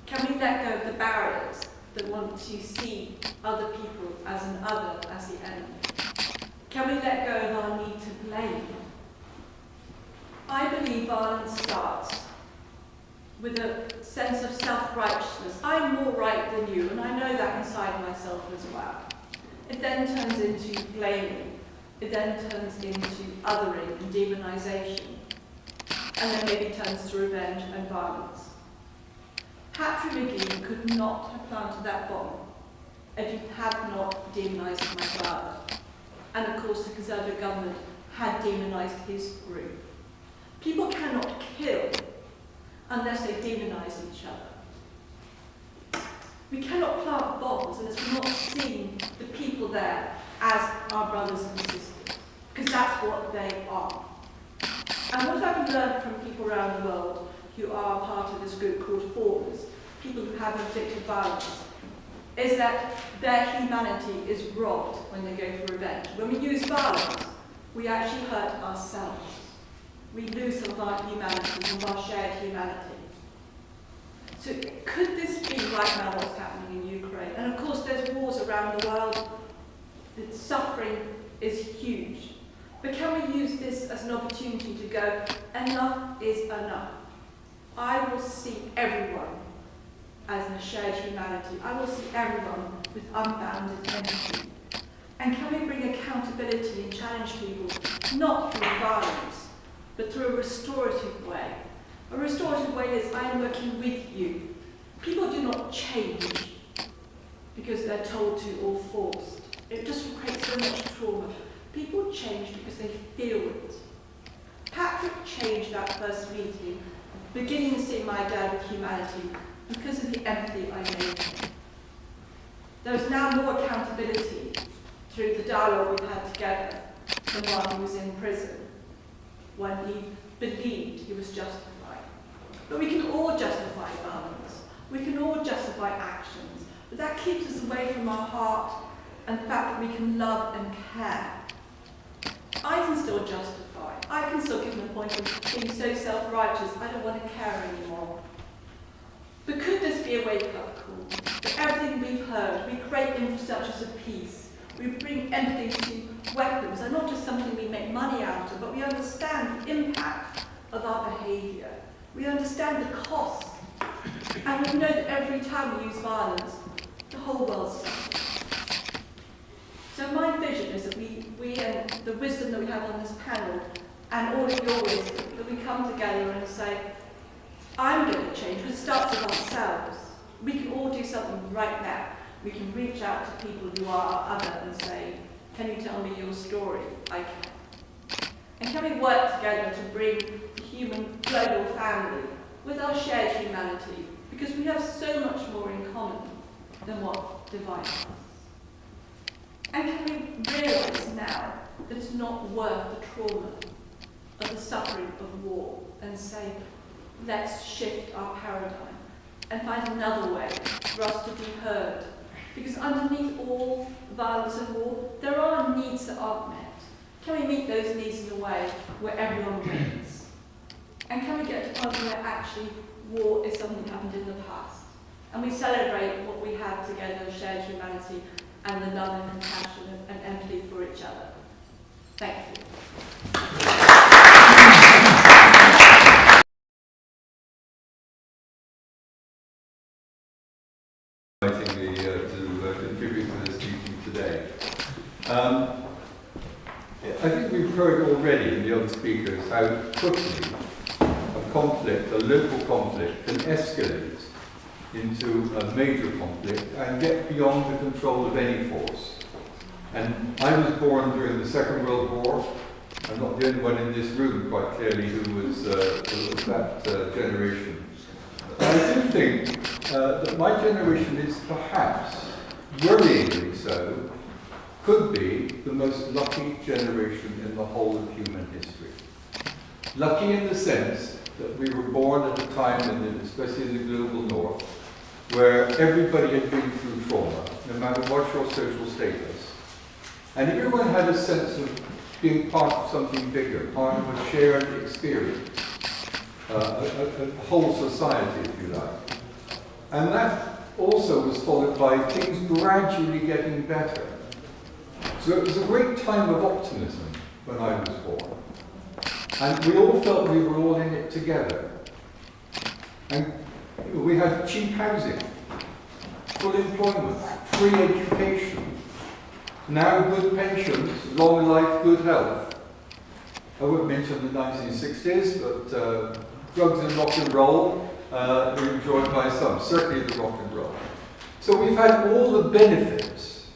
Can we let go of the barriers that want to see other people as an other, as the enemy? Can we let go of our need to blame? I believe violence starts with a sense of self-righteousness. I'm more right than you, and I know that inside myself as well. It then turns into blaming. It then turns into othering and demonisation. And then maybe turns to revenge and violence. Patrick McGee could not have planted that bomb if he had not demonised my father. And of course the Conservative government had demonised his group. People cannot kill unless they demonise each other. We cannot plant bombs unless we're not seeing the people there as our brothers and sisters, because that's what they are. And what I've learned from people around the world who are part of this group called Formers, people who have inflicted violence, is that their humanity is robbed when they go for revenge. When we use violence, we actually hurt ourselves. We lose some of our humanity, some of our shared humanity. So could this be right now what's happening in Ukraine? And of course there's wars around the world. The suffering is huge. But can we use this as an opportunity to go, enough is enough. I will see everyone as a shared humanity. I will see everyone with unbounded empathy. And can we bring accountability and challenge people, not through violence, but through a restorative way? A restorative way is I am working with you. People do not change because they're told to or forced. It just creates so much trauma. People change because they feel it. Patrick changed that first meeting, beginning to see my dad with humanity because of the empathy I made him. There is now more accountability through the dialogue we've had together than while he was in prison, when he believed he was justified. But we can all justify violence. We can all justify actions. But that keeps us away from our heart and the fact that we can love and care. I can still justify. I can still give them a point of being so self-righteous, I don't want to care anymore. But could this be a wake-up call? For everything we've heard, we create infrastructures of peace. We bring empathy to weapons. They're not just something we make money out of, but we understand the impact of our behaviour. We understand the costs. And we know that every time we use violence, the whole world suffers. So my vision is that we and the wisdom that we have on this panel, and all of your wisdom, that we come together and say, I'm going to change. It starts with ourselves. We can all do something right now. We can reach out to people who are other and say, can you tell me your story? I can. And can we work together to bring the human global family with our shared humanity? Because we have so much more in common than what divides us. And can we realise now that it's not worth the trauma of the suffering of war and say, let's shift our paradigm and find another way for us to be heard. Because underneath all violence and war, there are needs that aren't met. Can we meet those needs in a way where everyone wins? And can we get to a point where actually war is something that happened in the past? And we celebrate what we have together, shared humanity, and the love and compassion and empathy for each other. Thank you. Inviting me to contribute to this meeting today. I think we've heard already in the other speakers how quickly a conflict, a local conflict, can escalate into a major conflict and get beyond the control of any force. And I was born during the Second World War. I'm not the only one in this room, quite clearly, who was that generation. I do think that my generation is perhaps, worryingly so, could be the most lucky generation in the whole of human history. Lucky in the sense that we were born at a time, especially in the global north, where everybody had been through trauma, no matter what your social status. And everyone had a sense of being part of something bigger, part of a shared experience. A whole society, if you like. And that also was followed by things gradually getting better. So it was a great time of optimism when I was born. And we all felt we were all in it together. And we had cheap housing, full employment, free education, now good pensions, long life, good health. I won't mention the 1960s, but drugs and rock and roll were enjoyed by some, certainly the rock and roll. So we've had all the benefits,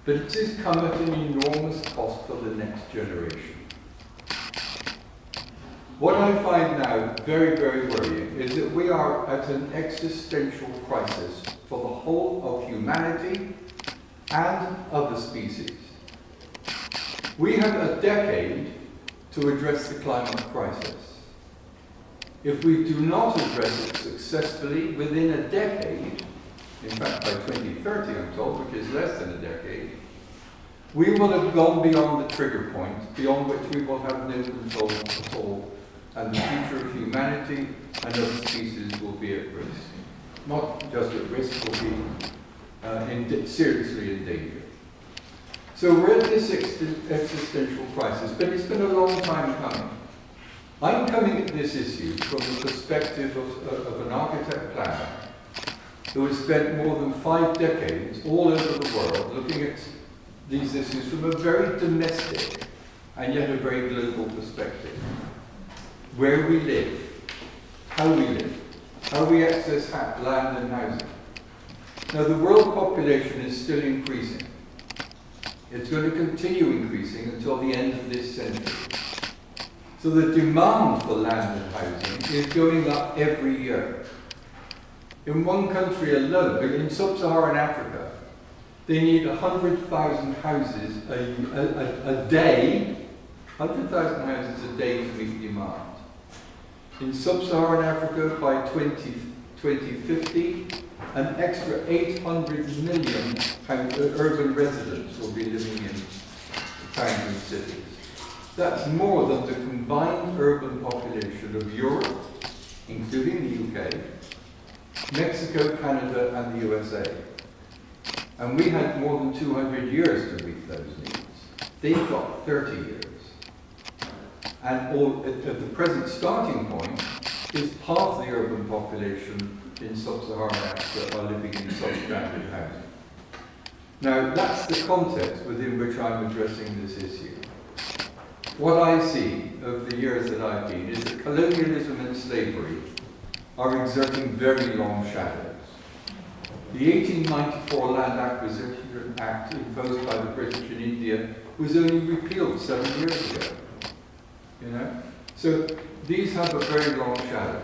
but it has come at an enormous cost for the next generation. What I find now very, very worrying is that we are at an existential crisis for the whole of humanity and other species. We have a decade to address the climate crisis. If we do not address it successfully within a decade, in fact by 2030 I'm told, which is less than a decade, we will have gone beyond the trigger point, beyond which we will have no control at all, and the future of humanity and other species will be at risk. Not just at risk, will be seriously in danger. So we're at this existential crisis, but it's been a long time coming. I'm coming at this issue from the perspective of an architect planner who has spent more than 5 decades all over the world looking at these issues from a very domestic and yet a very global perspective. Where we live, how we access land and housing. Now, the world population is still increasing. It's going to continue increasing until the end of this century. So the demand for land and housing is going up every year. In one country alone, in sub-Saharan Africa, they need 100,000 houses a day, 100,000 houses a day to meet demand. In sub-Saharan Africa, by 2050, an extra 800 million urban residents will be living in towns and cities. That's more than the combined urban population of Europe, including the UK, Mexico, Canada, and the USA. And we had more than 200 years to meet those needs. They've got 30 years. And at the present starting point is half the urban population in sub-Saharan Africa are living in substandard housing. Now, that's the context within which I'm addressing this issue. What I see over the years that I've been is that colonialism and slavery are exerting very long shadows. The 1894 Land Acquisition Act imposed by the British in India was only repealed 7 years ago. So these have a very long shadow.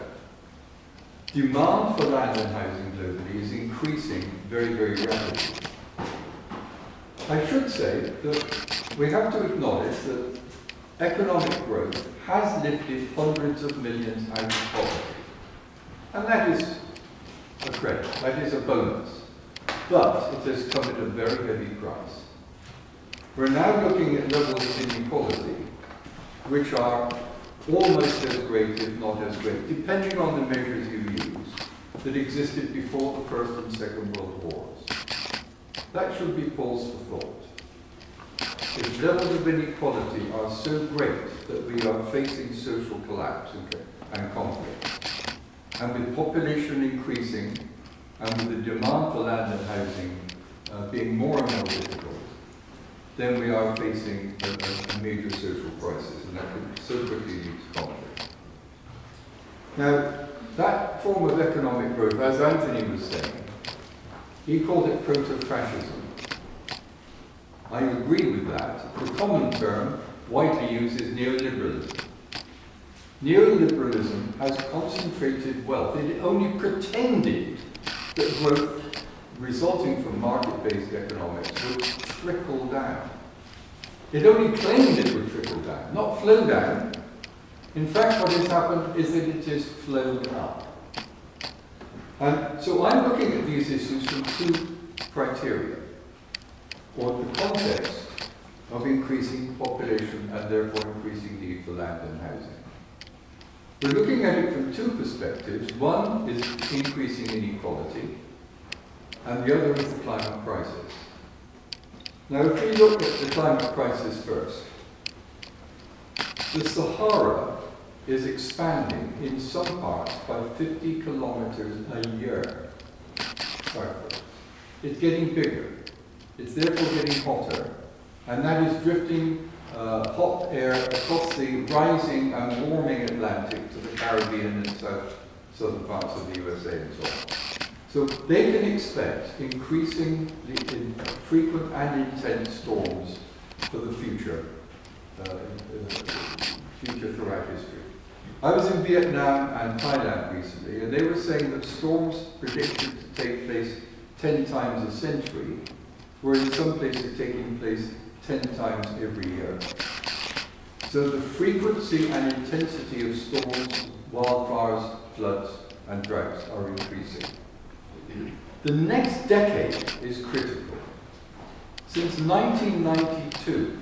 Demand for land and housing globally is increasing very, very rapidly. I should say that we have to acknowledge that economic growth has lifted hundreds of millions out of poverty. And that is a credit, that is a bonus. But it has come at a very heavy price. We're now looking at levels of inequality which are almost as great, if not as great, depending on the measures you use, that existed before the First and Second World Wars. That should be pause for thought. If levels of inequality are so great that we are facing social collapse and conflict, and with population increasing, and with the demand for land and housing being more and more difficult, then we are facing a major social crisis, and that could so quickly lead to conflict. Now, that form of economic growth, as Anthony was saying, he called it proto-fascism. I agree with that. The common term widely used is neoliberalism. Neoliberalism has concentrated wealth. It only pretended that growth resulting from market-based economics would trickle down. It only claimed it would trickle down, not flow down. In fact, what has happened is that it has flowed up. And so I'm looking at these issues from 2 criteria, or the context of increasing population and therefore increasing need for land and housing. We're looking at it from 2 perspectives. One is increasing inequality, and the other is the climate crisis. Now, if we look at the climate crisis first, the Sahara is expanding in some parts by 50 kilometers a year. It's getting bigger. It's therefore getting hotter, and that is drifting hot air across the rising and warming Atlantic to the Caribbean and southern parts of the USA and so on. So they can expect increasingly frequent and intense storms for the future throughout history. I was in Vietnam and Thailand recently, and they were saying that storms predicted to take place 10 times a century, were in some places taking place 10 times every year. So the frequency and intensity of storms, wildfires, floods, and droughts are increasing. The next decade is critical. Since 1992,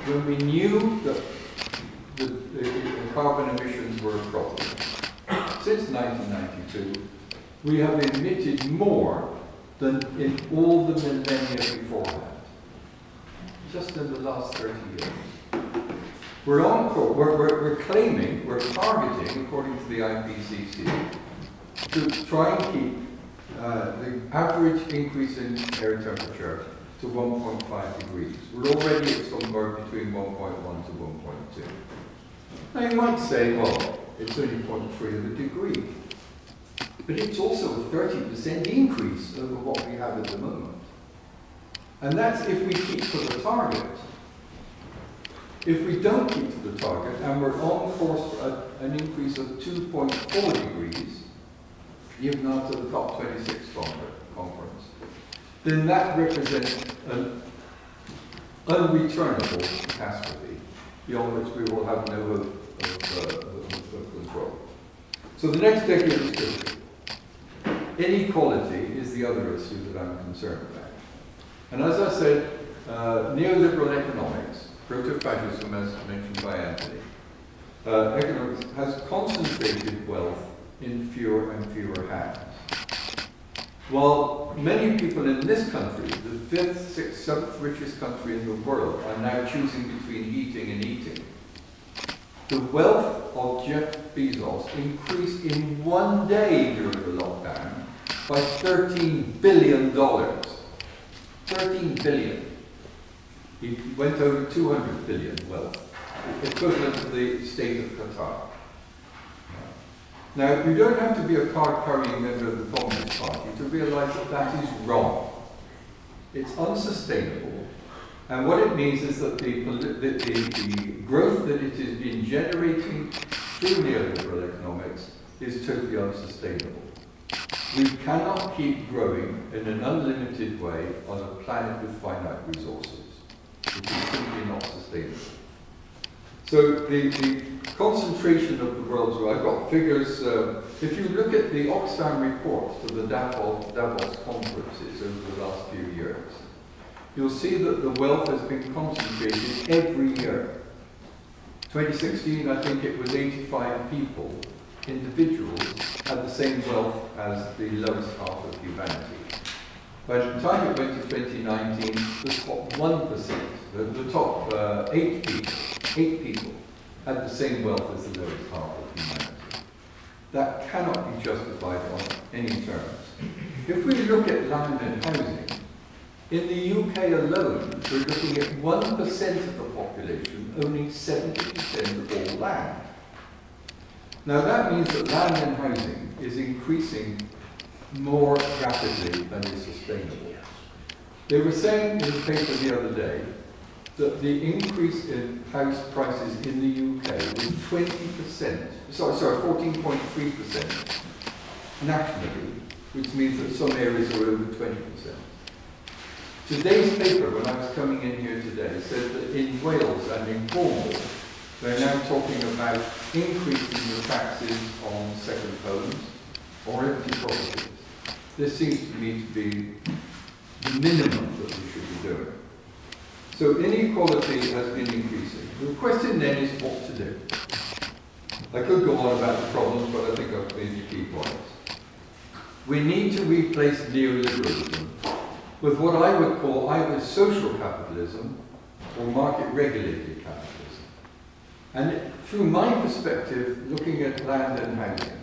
when we knew that the carbon emissions were a problem, since 1992, we have emitted more than in all the millennia beforehand. Just in the last 30 years. We're on course, we're claiming, we're targeting, according to the IPCC, to try and keep the average increase in air temperature to 1.5 degrees. We're already at somewhere between 1.1 to 1.2. Now you might say, well, it's only 0.3 of a degree. But it's also a 30% increase over what we have at the moment. And that's if we keep to the target. If we don't keep to the target, and we're on course for an increase of 2.4 degrees, even after the COP26 conference, then that represents an unreturnable catastrophe, beyond which we will have no hope of control. So the next decade is critical. Inequality is the other issue that I'm concerned about. And as I said, neoliberal economics, proto-fascism as mentioned by Anthony, economics has concentrated wealth in fewer and fewer hands. While many people in this country, the 5th, 6th, 7th richest country in the world, are now choosing between eating and eating, the wealth of Geoff Bezos increased in one day during the lockdown by $13 billion. 13 billion. He went over 200 billion wealth, equivalent to the state of Qatar. Now, you don't have to be a card-carrying member of the Communist Party to realize that that is wrong. It's unsustainable. And what it means is that the growth that it has been generating through neoliberal economics is totally unsustainable. We cannot keep growing in an unlimited way on a planet with finite resources. It is simply not sustainable. So the concentration of the world's wealth, I've got figures, if you look at the Oxfam reports to the Davos conferences over the last few years, you'll see that the wealth has been concentrated every year. 2016, I think it was 85 people, individuals, had the same wealth as the lowest half of humanity. By the time it went to 2019, the top 1%, the top 8 people had the same wealth as the lowest half of humanity. That cannot be justified on any terms. If we look at land and housing, in the UK alone, we're looking at 1% of the population owning 70% of all land. Now that means that land and housing is increasing more rapidly than is sustainable. They were saying in the paper the other day that the increase in house prices in the UK was 14.3% nationally, which means that some areas are over 20%. Today's paper, when I was coming in here today, said that in Wales and in Cornwall, they're now talking about increasing the taxes on second homes or empty properties. This seems to me to be the minimum that we should be doing. So inequality has been increasing. The question then is what to do. I could go on about the problems, but I think I've made the key points. We need to replace neoliberalism with what I would call either social capitalism or market-regulated capitalism. And through my perspective, looking at land and housing,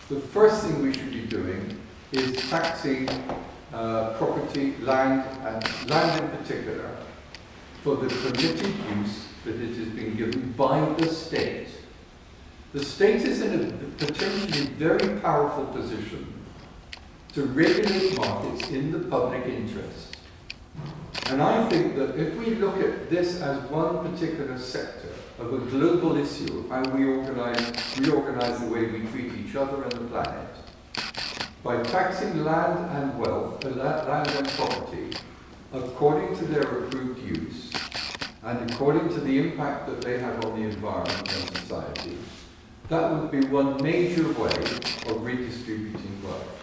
the first thing we should be doing is taxing property, land in particular, for the permitted use that it has been given by the state. The state is in a potentially very powerful position to regulate markets in the public interest. And I think that if we look at this as one particular sector of a global issue of how we reorganize the way we treat each other and the planet, by taxing land and wealth, land and property, according to their approved use, and according to the impact that they have on the environment and society, that would be one major way of redistributing wealth.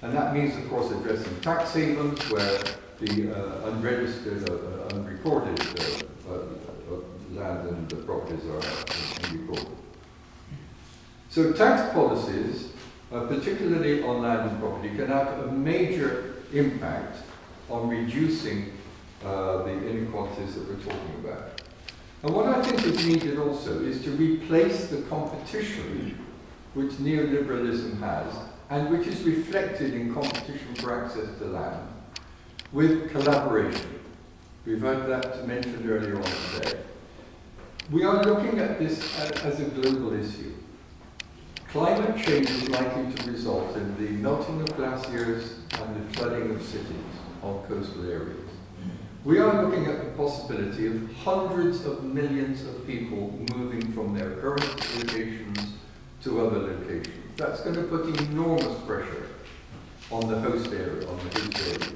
And that means, of course, addressing tax havens where the unregistered, unrecorded land and properties are unrecorded. So tax policies, particularly on land and property, can have a major impact on reducing the inequalities that we're talking about. And what I think is needed also is to replace the competition which neoliberalism has and which is reflected in competition for access to land, with collaboration. We've heard that mentioned earlier on today. We are looking at this as a global issue. Climate change is likely to result in the melting of glaciers and the flooding of cities on coastal areas. We are looking at the possibility of hundreds of millions of people moving from their current locations to other locations. That's going to put enormous pressure on the host area, on the host areas.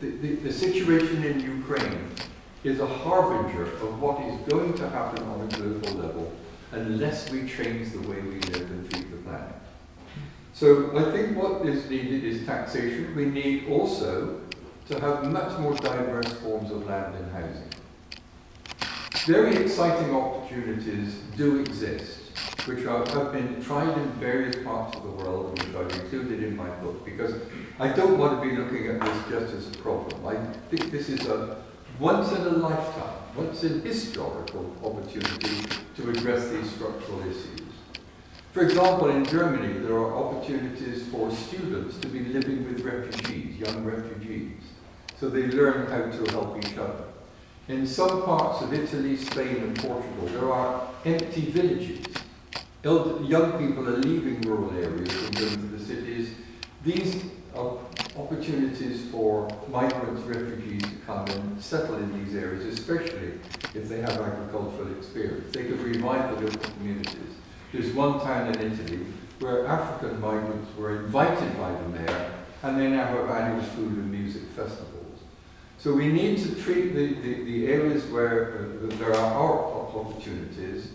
The situation in Ukraine is a harbinger of what is going to happen on a global level unless we change the way we live and treat the planet. So I think what is needed is taxation. We need also to have much more diverse forms of land and housing. Very exciting opportunities do exist, which have been tried in various parts of the world, which I've included in my book, because I don't want to be looking at this just as a problem. I think this is a once in a lifetime, once in historical opportunity to address these structural issues. For example, in Germany, there are opportunities for students to be living with refugees, young refugees, so they learn how to help each other. In some parts of Italy, Spain, and Portugal, there are empty villages. Young people are leaving rural areas and going to the cities. These are opportunities for migrants, refugees to come and settle in these areas, especially if they have agricultural experience. They could revive the local communities. There's one town in Italy where African migrants were invited by the mayor, and they now have annual food and music festivals. So we need to treat the areas where there are opportunities,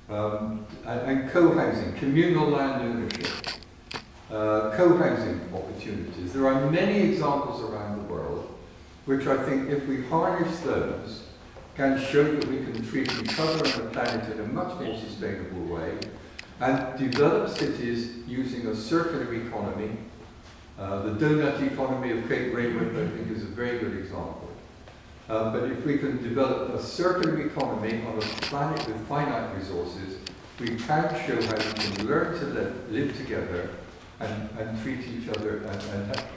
and co-housing, communal land ownership, co-housing opportunities. There are many examples around the world which I think, if we harness those, can show that we can treat each other and the planet in a much more sustainable way, and develop cities using a circular economy. The donut economy of Cape Rainworth, I think, is a very good example. But if we can develop a circular economy on a planet with finite resources, we can show how we can learn to live together and treat each other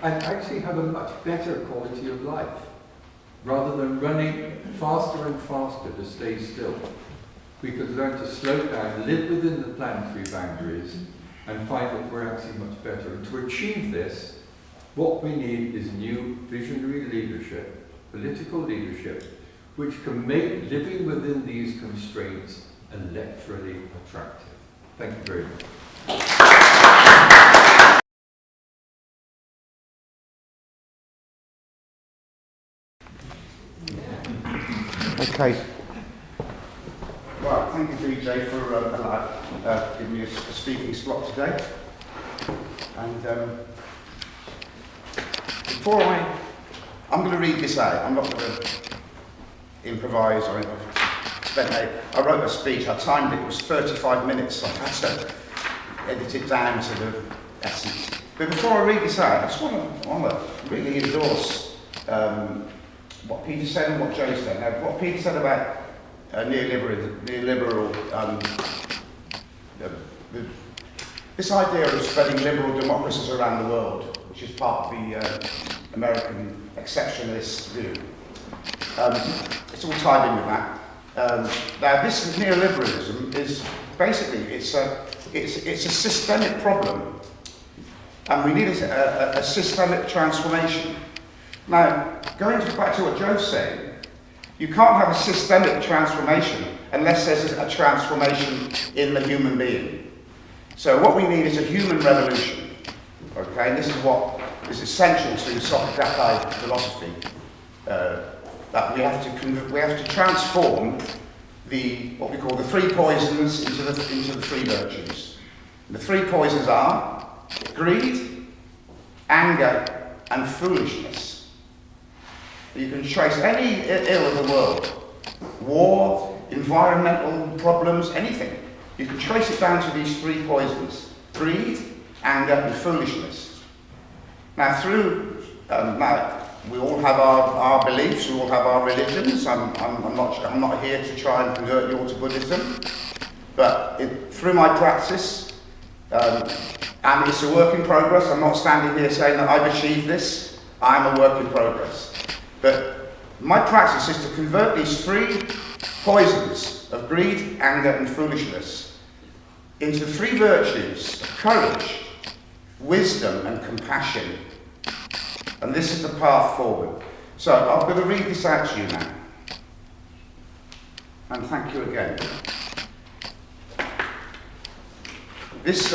and actually have a much better quality of life, rather than running faster and faster to stay still. We could learn to slow down, live within the planetary boundaries, and find that we're actually much better. And to achieve this, what we need is new visionary leadership, political leadership, which can make living within these constraints electorally attractive. Thank you very much. Okay. Well, thank you, Vijay, for giving me a speaking slot today. And before I'm going to read this out. I'm not going to improvise or anything. I wrote a speech. I timed it. It was 35 minutes. So I had to edit it down to the essence. But before I read this out, I just want to really endorse what Peter said and what Joe said. Now, what Peter said about neoliberal, this idea of spreading liberal democracies around the world, which is part of the American exceptionalist view. It's all tied in with that. Now, this neoliberalism is basically it's a systemic problem, and we need a systemic transformation. Now, going back to what Joe said, you can't have a systemic transformation unless there's a transformation in the human being. So what we need is a human revolution. Okay, and this is what is essential to Socratic philosophy. That we have to transform what we call the three poisons into the three virtues. And the three poisons are greed, anger, and foolishness. You can trace any ill of the world, war, environmental problems, anything. You can trace it down to these three poisons: greed, anger, and foolishness. Now, we all have our beliefs, we all have our religions. I'm not here to try and convert you all to Buddhism, but through my practice, And it's a work in progress. I'm not standing here saying that I've achieved this. I'm a work in progress. But my practice is to convert these three poisons of greed, anger, and foolishness into three virtues of courage, wisdom, and compassion. And this is the path forward. So I'm going to read this out to you now. And thank you again. This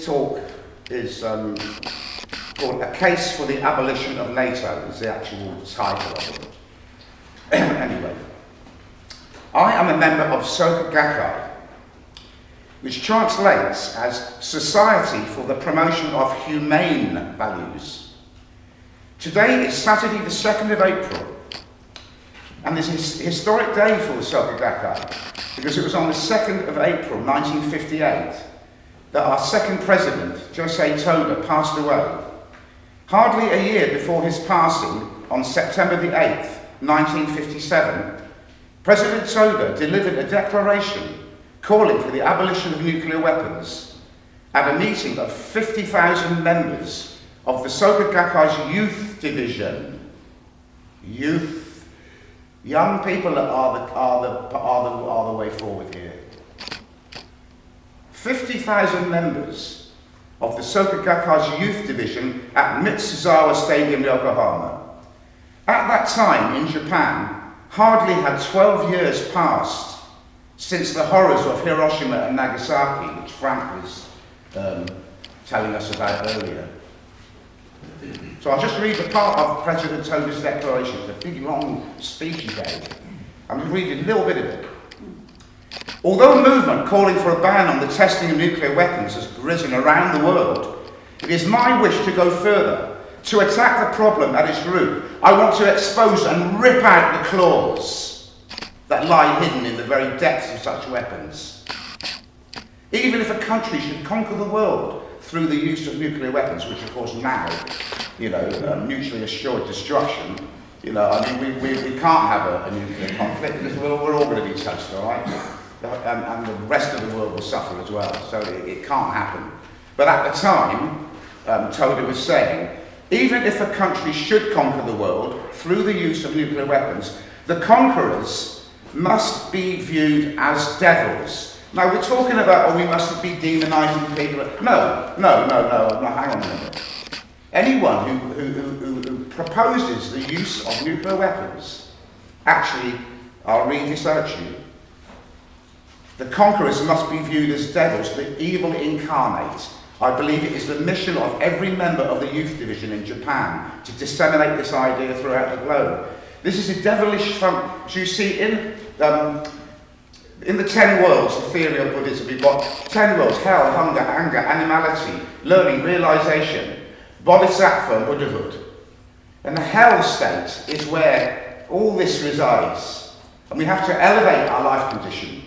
talk is called A Case for the Abolition of NATO, is the actual title of it. Anyway, I am a member of Soka Gakkai, which translates as Society for the Promotion of Humane Values. Today is Saturday the 2nd of April, and this is a historic day for the Soka Gakkai, because it was on the 2nd of April 1958 that our second president, Josei Toda, passed away. Hardly a year before his passing, on September the 8th, 1957, President Toda delivered a declaration calling for the abolition of nuclear weapons at a meeting of 50,000 members of the Soka Gakkai's youth division. Youth. Young people are the way forward here. 50,000 members of the Soka Gakkai's youth division at Mitsuzawa Stadium, Yokohama. At that time, in Japan, hardly had 12 years passed since the horrors of Hiroshima and Nagasaki, which Frank was telling us about earlier. So I'll just read a part of President Toda's declaration. It's a big, long speech he gave. I'm just reading a little bit of it. Although a movement calling for a ban on the testing of nuclear weapons has risen around the world, it is my wish to go further, to attack the problem at its root. I want to expose and rip out the claws that lie hidden in the very depths of such weapons. Even if a country should conquer the world through the use of nuclear weapons, which of course now, mutually assured destruction, I mean, we can't have a nuclear conflict because we're all going to be touched, all right? And the rest of the world will suffer as well, so it can't happen. But at the time, Toda was saying, even if a country should conquer the world through the use of nuclear weapons, the conquerors must be viewed as devils. Now we're talking about, we mustn't be demonising people. No, hang on a minute. Anyone who proposes the use of nuclear weapons, actually, I'll read this out to you. The conquerors must be viewed as devils, the evil incarnate. I believe it is the mission of every member of the youth division in Japan to disseminate this idea throughout the globe. This is a devilish fun. So you see, in the 10 worlds, the theory of Buddhism, we've got 10 worlds: hell, hunger, anger, animality, learning, realization, bodhisattva, Buddhahood. And the hell state is where all this resides. And we have to elevate our life condition.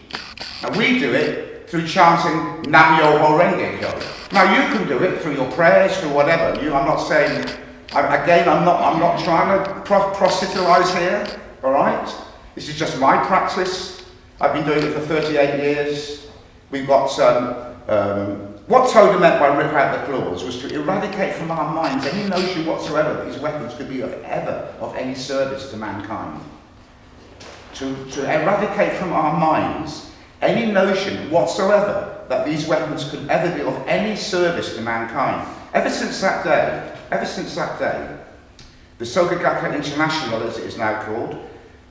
And we do it through chanting Nam-myoho Renge Kyo. Now you can do it through your prayers, through whatever. I'm not saying, I'm not trying to proselytize here, all right? This is just my practice. I've been doing it for 38 years. We've got what Toda meant by rip out the claws was to eradicate from our minds any notion whatsoever that these weapons could be of any service to mankind. To eradicate from our minds any notion whatsoever that these weapons could ever be of any service to mankind. Ever since that day, the Soka Gakkai International, as it is now called,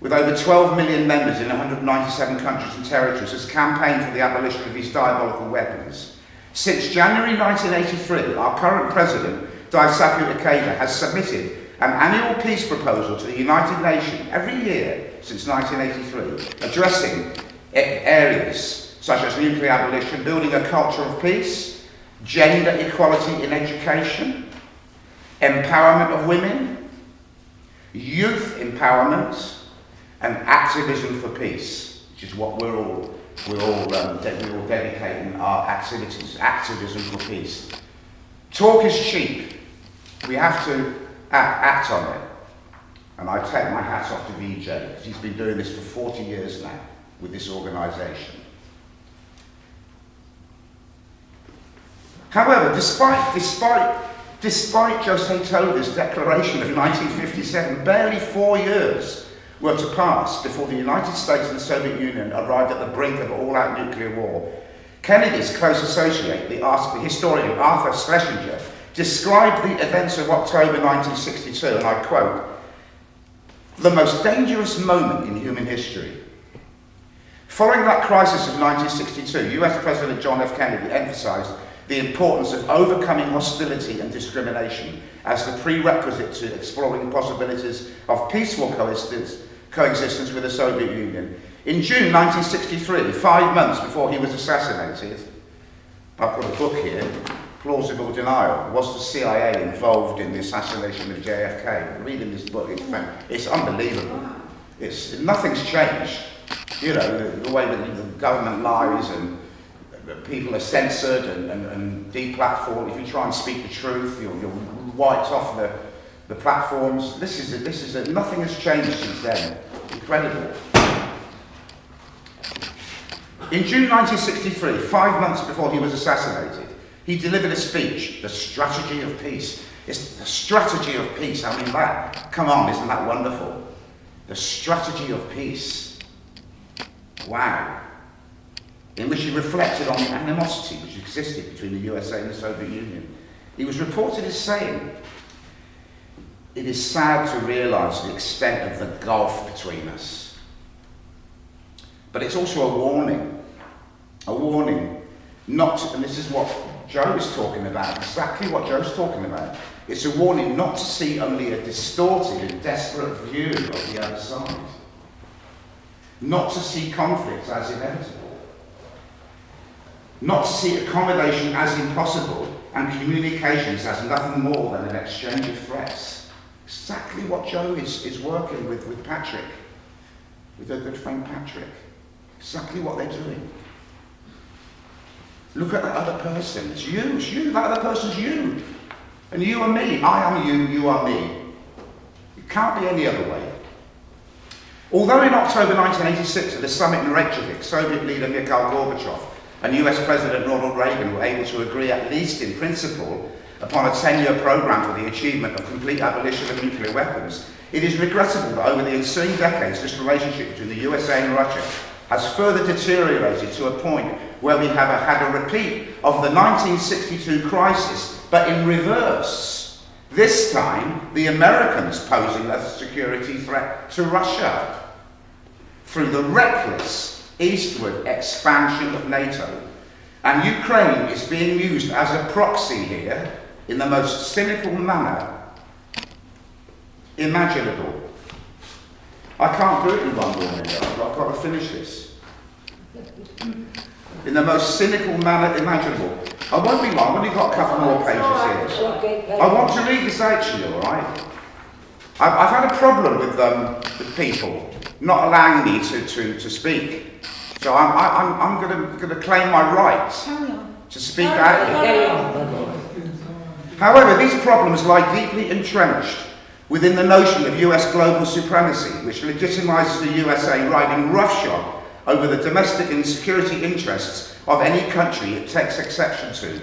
with over 12 million members in 197 countries and territories, has campaigned for the abolition of these diabolical weapons. Since January 1983, our current president, Daisaku Ikeda, has submitted an annual peace proposal to the United Nations every year since 1983, addressing areas such as nuclear abolition, building a culture of peace, gender equality in education, empowerment of women, youth empowerment, and activism for peace, which is what we're all dedicating our activities, activism for peace. Talk is cheap. We have to act on it. And I take my hats off to Vijay, because he's been doing this for 40 years now with this organisation. However, despite José Tova's declaration of 1957, barely 4 years were to pass before the United States and the Soviet Union arrived at the brink of all-out nuclear war. Kennedy's close associate, the historian Arthur Schlesinger, described the events of October 1962, and I quote, "the most dangerous moment in human history." Following that crisis of 1962, US President John F. Kennedy emphasized the importance of overcoming hostility and discrimination as the prerequisite to exploring possibilities of peaceful coexistence with the Soviet Union. In June 1963, 5 months before he was assassinated, I've got a book here, Plausible Denial, was the CIA involved in the assassination of JFK? Reading this book, it's unbelievable. Nothing's changed. You know, the way that the government lies and people are censored and deplatformed. If you try and speak the truth, you're wiped off the platforms. Nothing has changed since then. Incredible. In June 1963, 5 months before he was assassinated, he delivered a speech, The Strategy of Peace. It's the strategy of peace. I mean, come on, isn't that wonderful? The strategy of peace. Wow. In which he reflected on the animosity which existed between the USA and the Soviet Union. He was reported as saying, "It is sad to realise the extent of the gulf between us." But it's also a warning not to, and this is what Joe is talking about, exactly what Joe's talking about. It's a warning not to see only a distorted and desperate view of the other side. Not to see conflict as inevitable. Not to see accommodation as impossible and communications as nothing more than an exchange of threats. Exactly what Joe is working with Patrick, with her good friend Patrick. Exactly what they're doing. Look at that other person. It's you. That other person's you. And you are me. I am you, you are me. It can't be any other way. Although in October 1986 at the summit in Reykjavik, Soviet leader Mikhail Gorbachev and US President Ronald Reagan were able to agree, at least in principle, upon a 10-year program for the achievement of complete abolition of nuclear weapons, it is regrettable that over the ensuing decades this relationship between the USA and Russia has further deteriorated to a point where we have had a repeat of the 1962 crisis, but in reverse. This time, the Americans posing a security threat to Russia through the reckless eastward expansion of NATO. And Ukraine is being used as a proxy here in the most cynical manner imaginable. I can't do it in one more minute, I've got to finish this. In the most cynical manner imaginable. I won't be long, I've only got a couple more pages here. I want to read this out to you, alright? I've had a problem with people not allowing me to speak. So I'm going to claim my right to speak out here. However, these problems lie deeply entrenched within the notion of US global supremacy, which legitimizes the USA riding roughshod over the domestic and security interests of any country it takes exception to.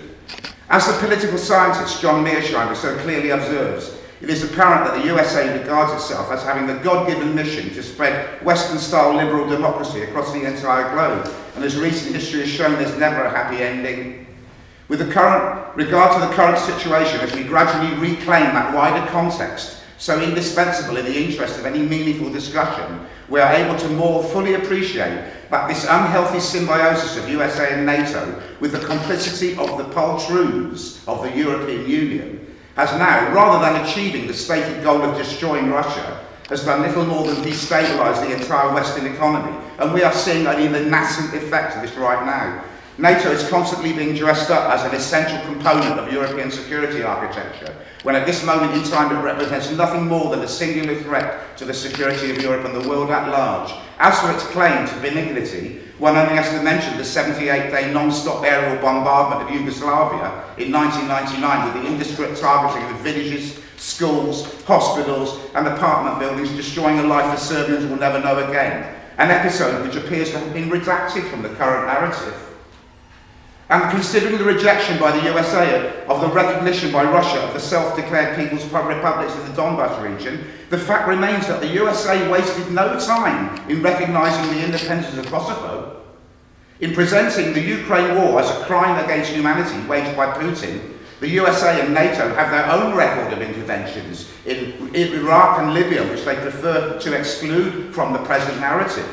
As the political scientist John Mearsheimer so clearly observes, it is apparent that the USA regards itself as having the God-given mission to spread Western-style liberal democracy across the entire globe, and as recent history has shown, there's never a happy ending. With regard to the current situation, as we gradually reclaim that wider context, so indispensable in the interest of any meaningful discussion, we are able to more fully appreciate that this unhealthy symbiosis of USA and NATO with the complicity of the poltroons of the European Union has now, rather than achieving the stated goal of destroying Russia, has done little more than destabilise the entire Western economy. And we are seeing only the nascent effect of this right now. NATO is constantly being dressed up as an essential component of European security architecture, when at this moment in time it represents nothing more than a singular threat to the security of Europe and the world at large. As for its claim to benignity, one only has to mention the 78-day non-stop aerial bombardment of Yugoslavia in 1999 with the indiscriminate targeting of villages, schools, hospitals and apartment buildings, destroying a life the Serbians will never know again. An episode which appears to have been redacted from the current narrative. And considering the rejection by the USA of the recognition by Russia of the self-declared People's Republics of the Donbass region, the fact remains that the USA wasted no time in recognising the independence of Kosovo, in presenting the Ukraine war as a crime against humanity waged by Putin. The USA and NATO have their own record of interventions in Iraq and Libya, which they prefer to exclude from the present narrative.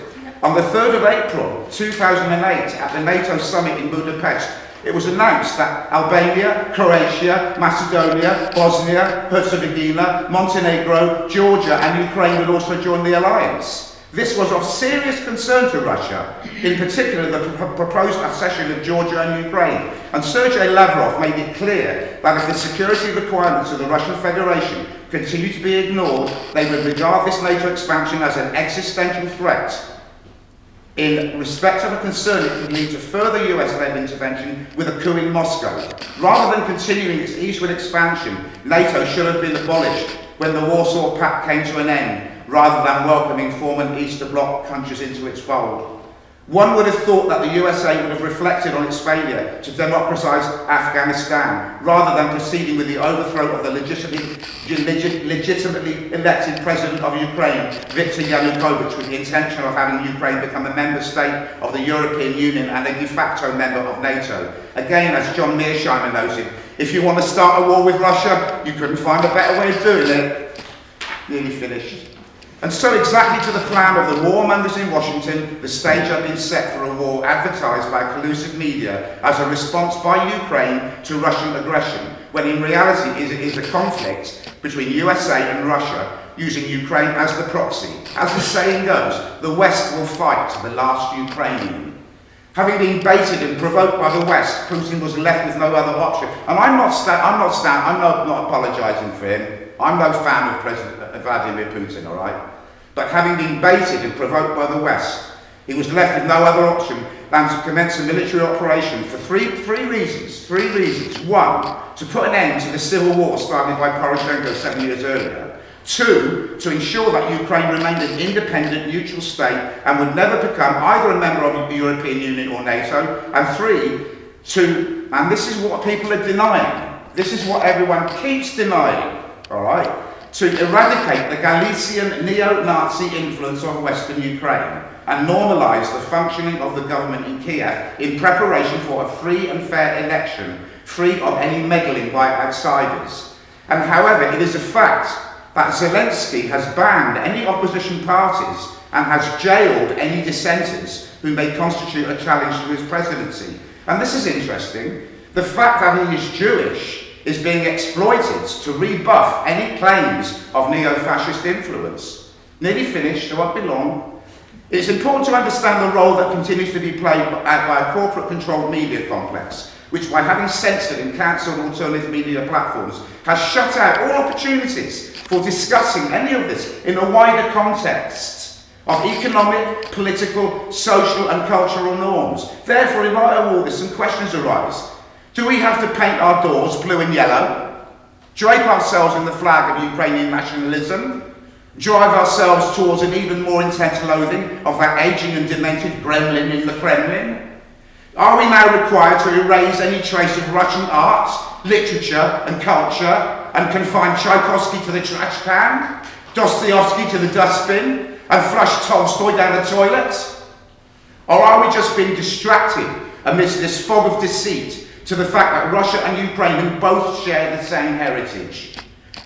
On the 3rd of April 2008, at the NATO summit in Budapest, it was announced that Albania, Croatia, Macedonia, Bosnia, Herzegovina, Montenegro, Georgia and Ukraine would also join the alliance. This was of serious concern to Russia, in particular the proposed accession of Georgia and Ukraine. And Sergei Lavrov made it clear that if the security requirements of the Russian Federation continue to be ignored, they would regard this NATO expansion as an existential threat. In respect of a concern, it could lead to further US-led intervention with a coup in Moscow. Rather than continuing its eastward expansion, NATO should have been abolished when the Warsaw Pact came to an end, rather than welcoming former Eastern Bloc countries into its fold. One would have thought that the USA would have reflected on its failure to democratise Afghanistan, rather than proceeding with the overthrow of the legitimately elected president of Ukraine, Viktor Yanukovych, with the intention of having Ukraine become a member state of the European Union and a de facto member of NATO. Again, as John Mearsheimer noted, if you want to start a war with Russia, you couldn't find a better way of doing it. Nearly finished. And so exactly to the plan of the warmongers in Washington, the stage had been set for a war advertised by collusive media as a response by Ukraine to Russian aggression, when in reality it is a conflict between USA and Russia, using Ukraine as the proxy. As the saying goes, the West will fight to the last Ukrainian. Having been baited and provoked by the West, Putin was left with no other option. And I'm not apologising for him. I'm no fan of President Vladimir Putin, all right? But having been baited and provoked by the West, he was left with no other option than to commence a military operation for three reasons. One, to put an end to the civil war started by Poroshenko 7 years earlier. Two, to ensure that Ukraine remained an independent, neutral state and would never become either a member of the European Union or NATO. And three, and this is what people are denying, this is what everyone keeps denying, all right, to eradicate the Galician neo-Nazi influence of Western Ukraine and normalise the functioning of the government in Kiev in preparation for a free and fair election, free of any meddling by outsiders. And however, it is a fact that Zelensky has banned any opposition parties and has jailed any dissenters who may constitute a challenge to his presidency. And this is interesting. The fact that he is Jewish is being exploited to rebuff any claims of neo-fascist influence. Nearly finished, so won't be long. It's important to understand the role that continues to be played by a corporate-controlled media complex, which by having censored and cancelled alternative media platforms, has shut out all opportunities for discussing any of this in a wider context of economic, political, social and cultural norms. Therefore, in light of all this, some questions arise. Do we have to paint our doors blue and yellow? Drape ourselves in the flag of Ukrainian nationalism? Drive ourselves towards an even more intense loathing of that ageing and demented gremlin in the Kremlin? Are we now required to erase any trace of Russian art, literature and culture and confine Tchaikovsky to the trash can, Dostoevsky to the dustbin and flush Tolstoy down the toilet? Or are we just being distracted amidst this fog of deceit to the fact that Russia and Ukraine both share the same heritage,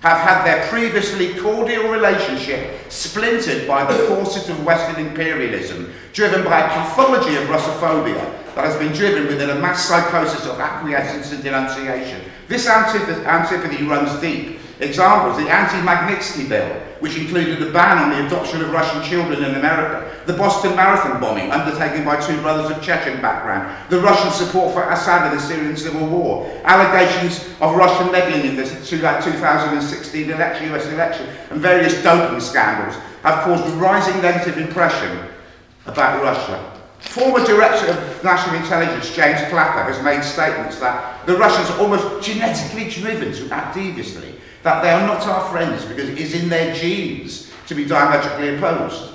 have had their previously cordial relationship splintered by the forces of Western imperialism, driven by a pathology of Russophobia that has been driven within a mass psychosis of acquiescence and denunciation. This antipathy runs deep. Examples: the anti-Magnitsky bill, which included a ban on the adoption of Russian children in America, the Boston Marathon bombing undertaken by two brothers of Chechen background, the Russian support for Assad in the Syrian civil war, allegations of Russian meddling in the 2016 US election, and various doping scandals have caused a rising negative impression about Russia. Former Director of National Intelligence James Clapper has made statements that the Russians are almost genetically driven to act deviously, that they are not our friends because it is in their genes to be diametrically opposed.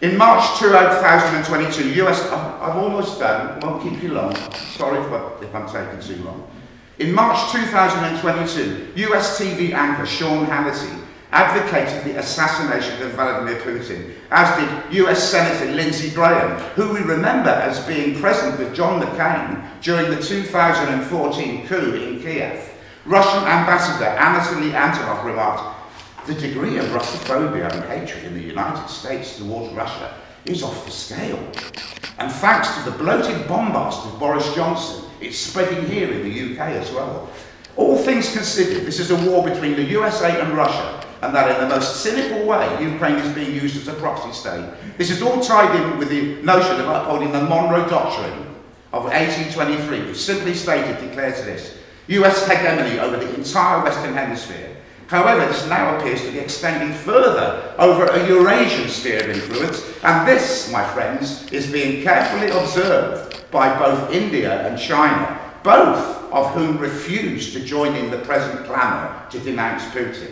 In March 2022, I'm almost done, won't keep you long, sorry if I'm taking too long. In March 2022, US TV anchor Sean Hannity advocated the assassination of Vladimir Putin, as did US Senator Lindsey Graham, who we remember as being present with John McCain during the 2014 coup in Kiev. Russian Ambassador Anatoly Antonov remarked, "The degree of Russophobia and hatred in the United States towards Russia is off the scale. And thanks to the bloated bombast of Boris Johnson, it's spreading here in the UK as well. All things considered, this is a war between the USA and Russia, and that in the most cynical way, Ukraine is being used as a proxy state. This is all tied in with the notion of upholding the Monroe Doctrine of 1823, which simply stated declares this: US hegemony over the entire Western Hemisphere. However, this now appears to be extending further over a Eurasian sphere of influence, and this, my friends, is being carefully observed by both India and China, both of whom refuse to join in the present clamour to denounce Putin.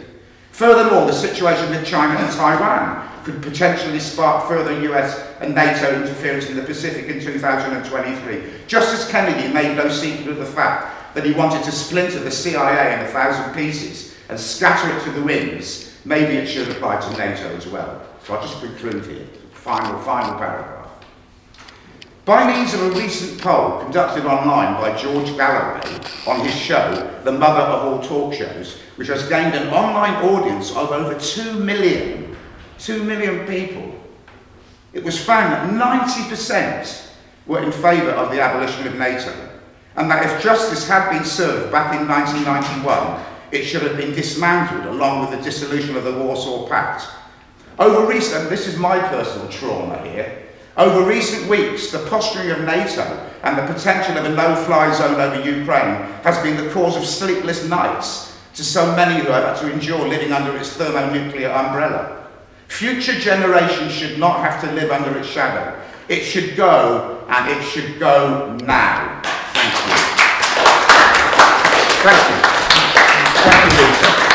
Furthermore, the situation with China and Taiwan could potentially spark further US and NATO interference in the Pacific in 2023. Justice Kennedy made no secret of the fact that he wanted to splinter the CIA in 1,000 pieces and scatter it to the winds. Maybe it should apply to NATO as well. So I'll just conclude here. Final paragraph. By means of a recent poll conducted online by George Galloway on his show, The Mother of All Talk Shows, which has gained an online audience of over 2 million people, it was found that 90% were in favour of the abolition of NATO, and that if justice had been served back in 1991, it should have been dismantled along with the dissolution of the Warsaw Pact. This is my personal trauma here, over recent weeks, the posturing of NATO and the potential of a no-fly zone over Ukraine has been the cause of sleepless nights to so many who have had to endure living under its thermonuclear umbrella. Future generations should not have to live under its shadow. It should go, and it should go now. Thank you. Thank you. Thank you, Rita.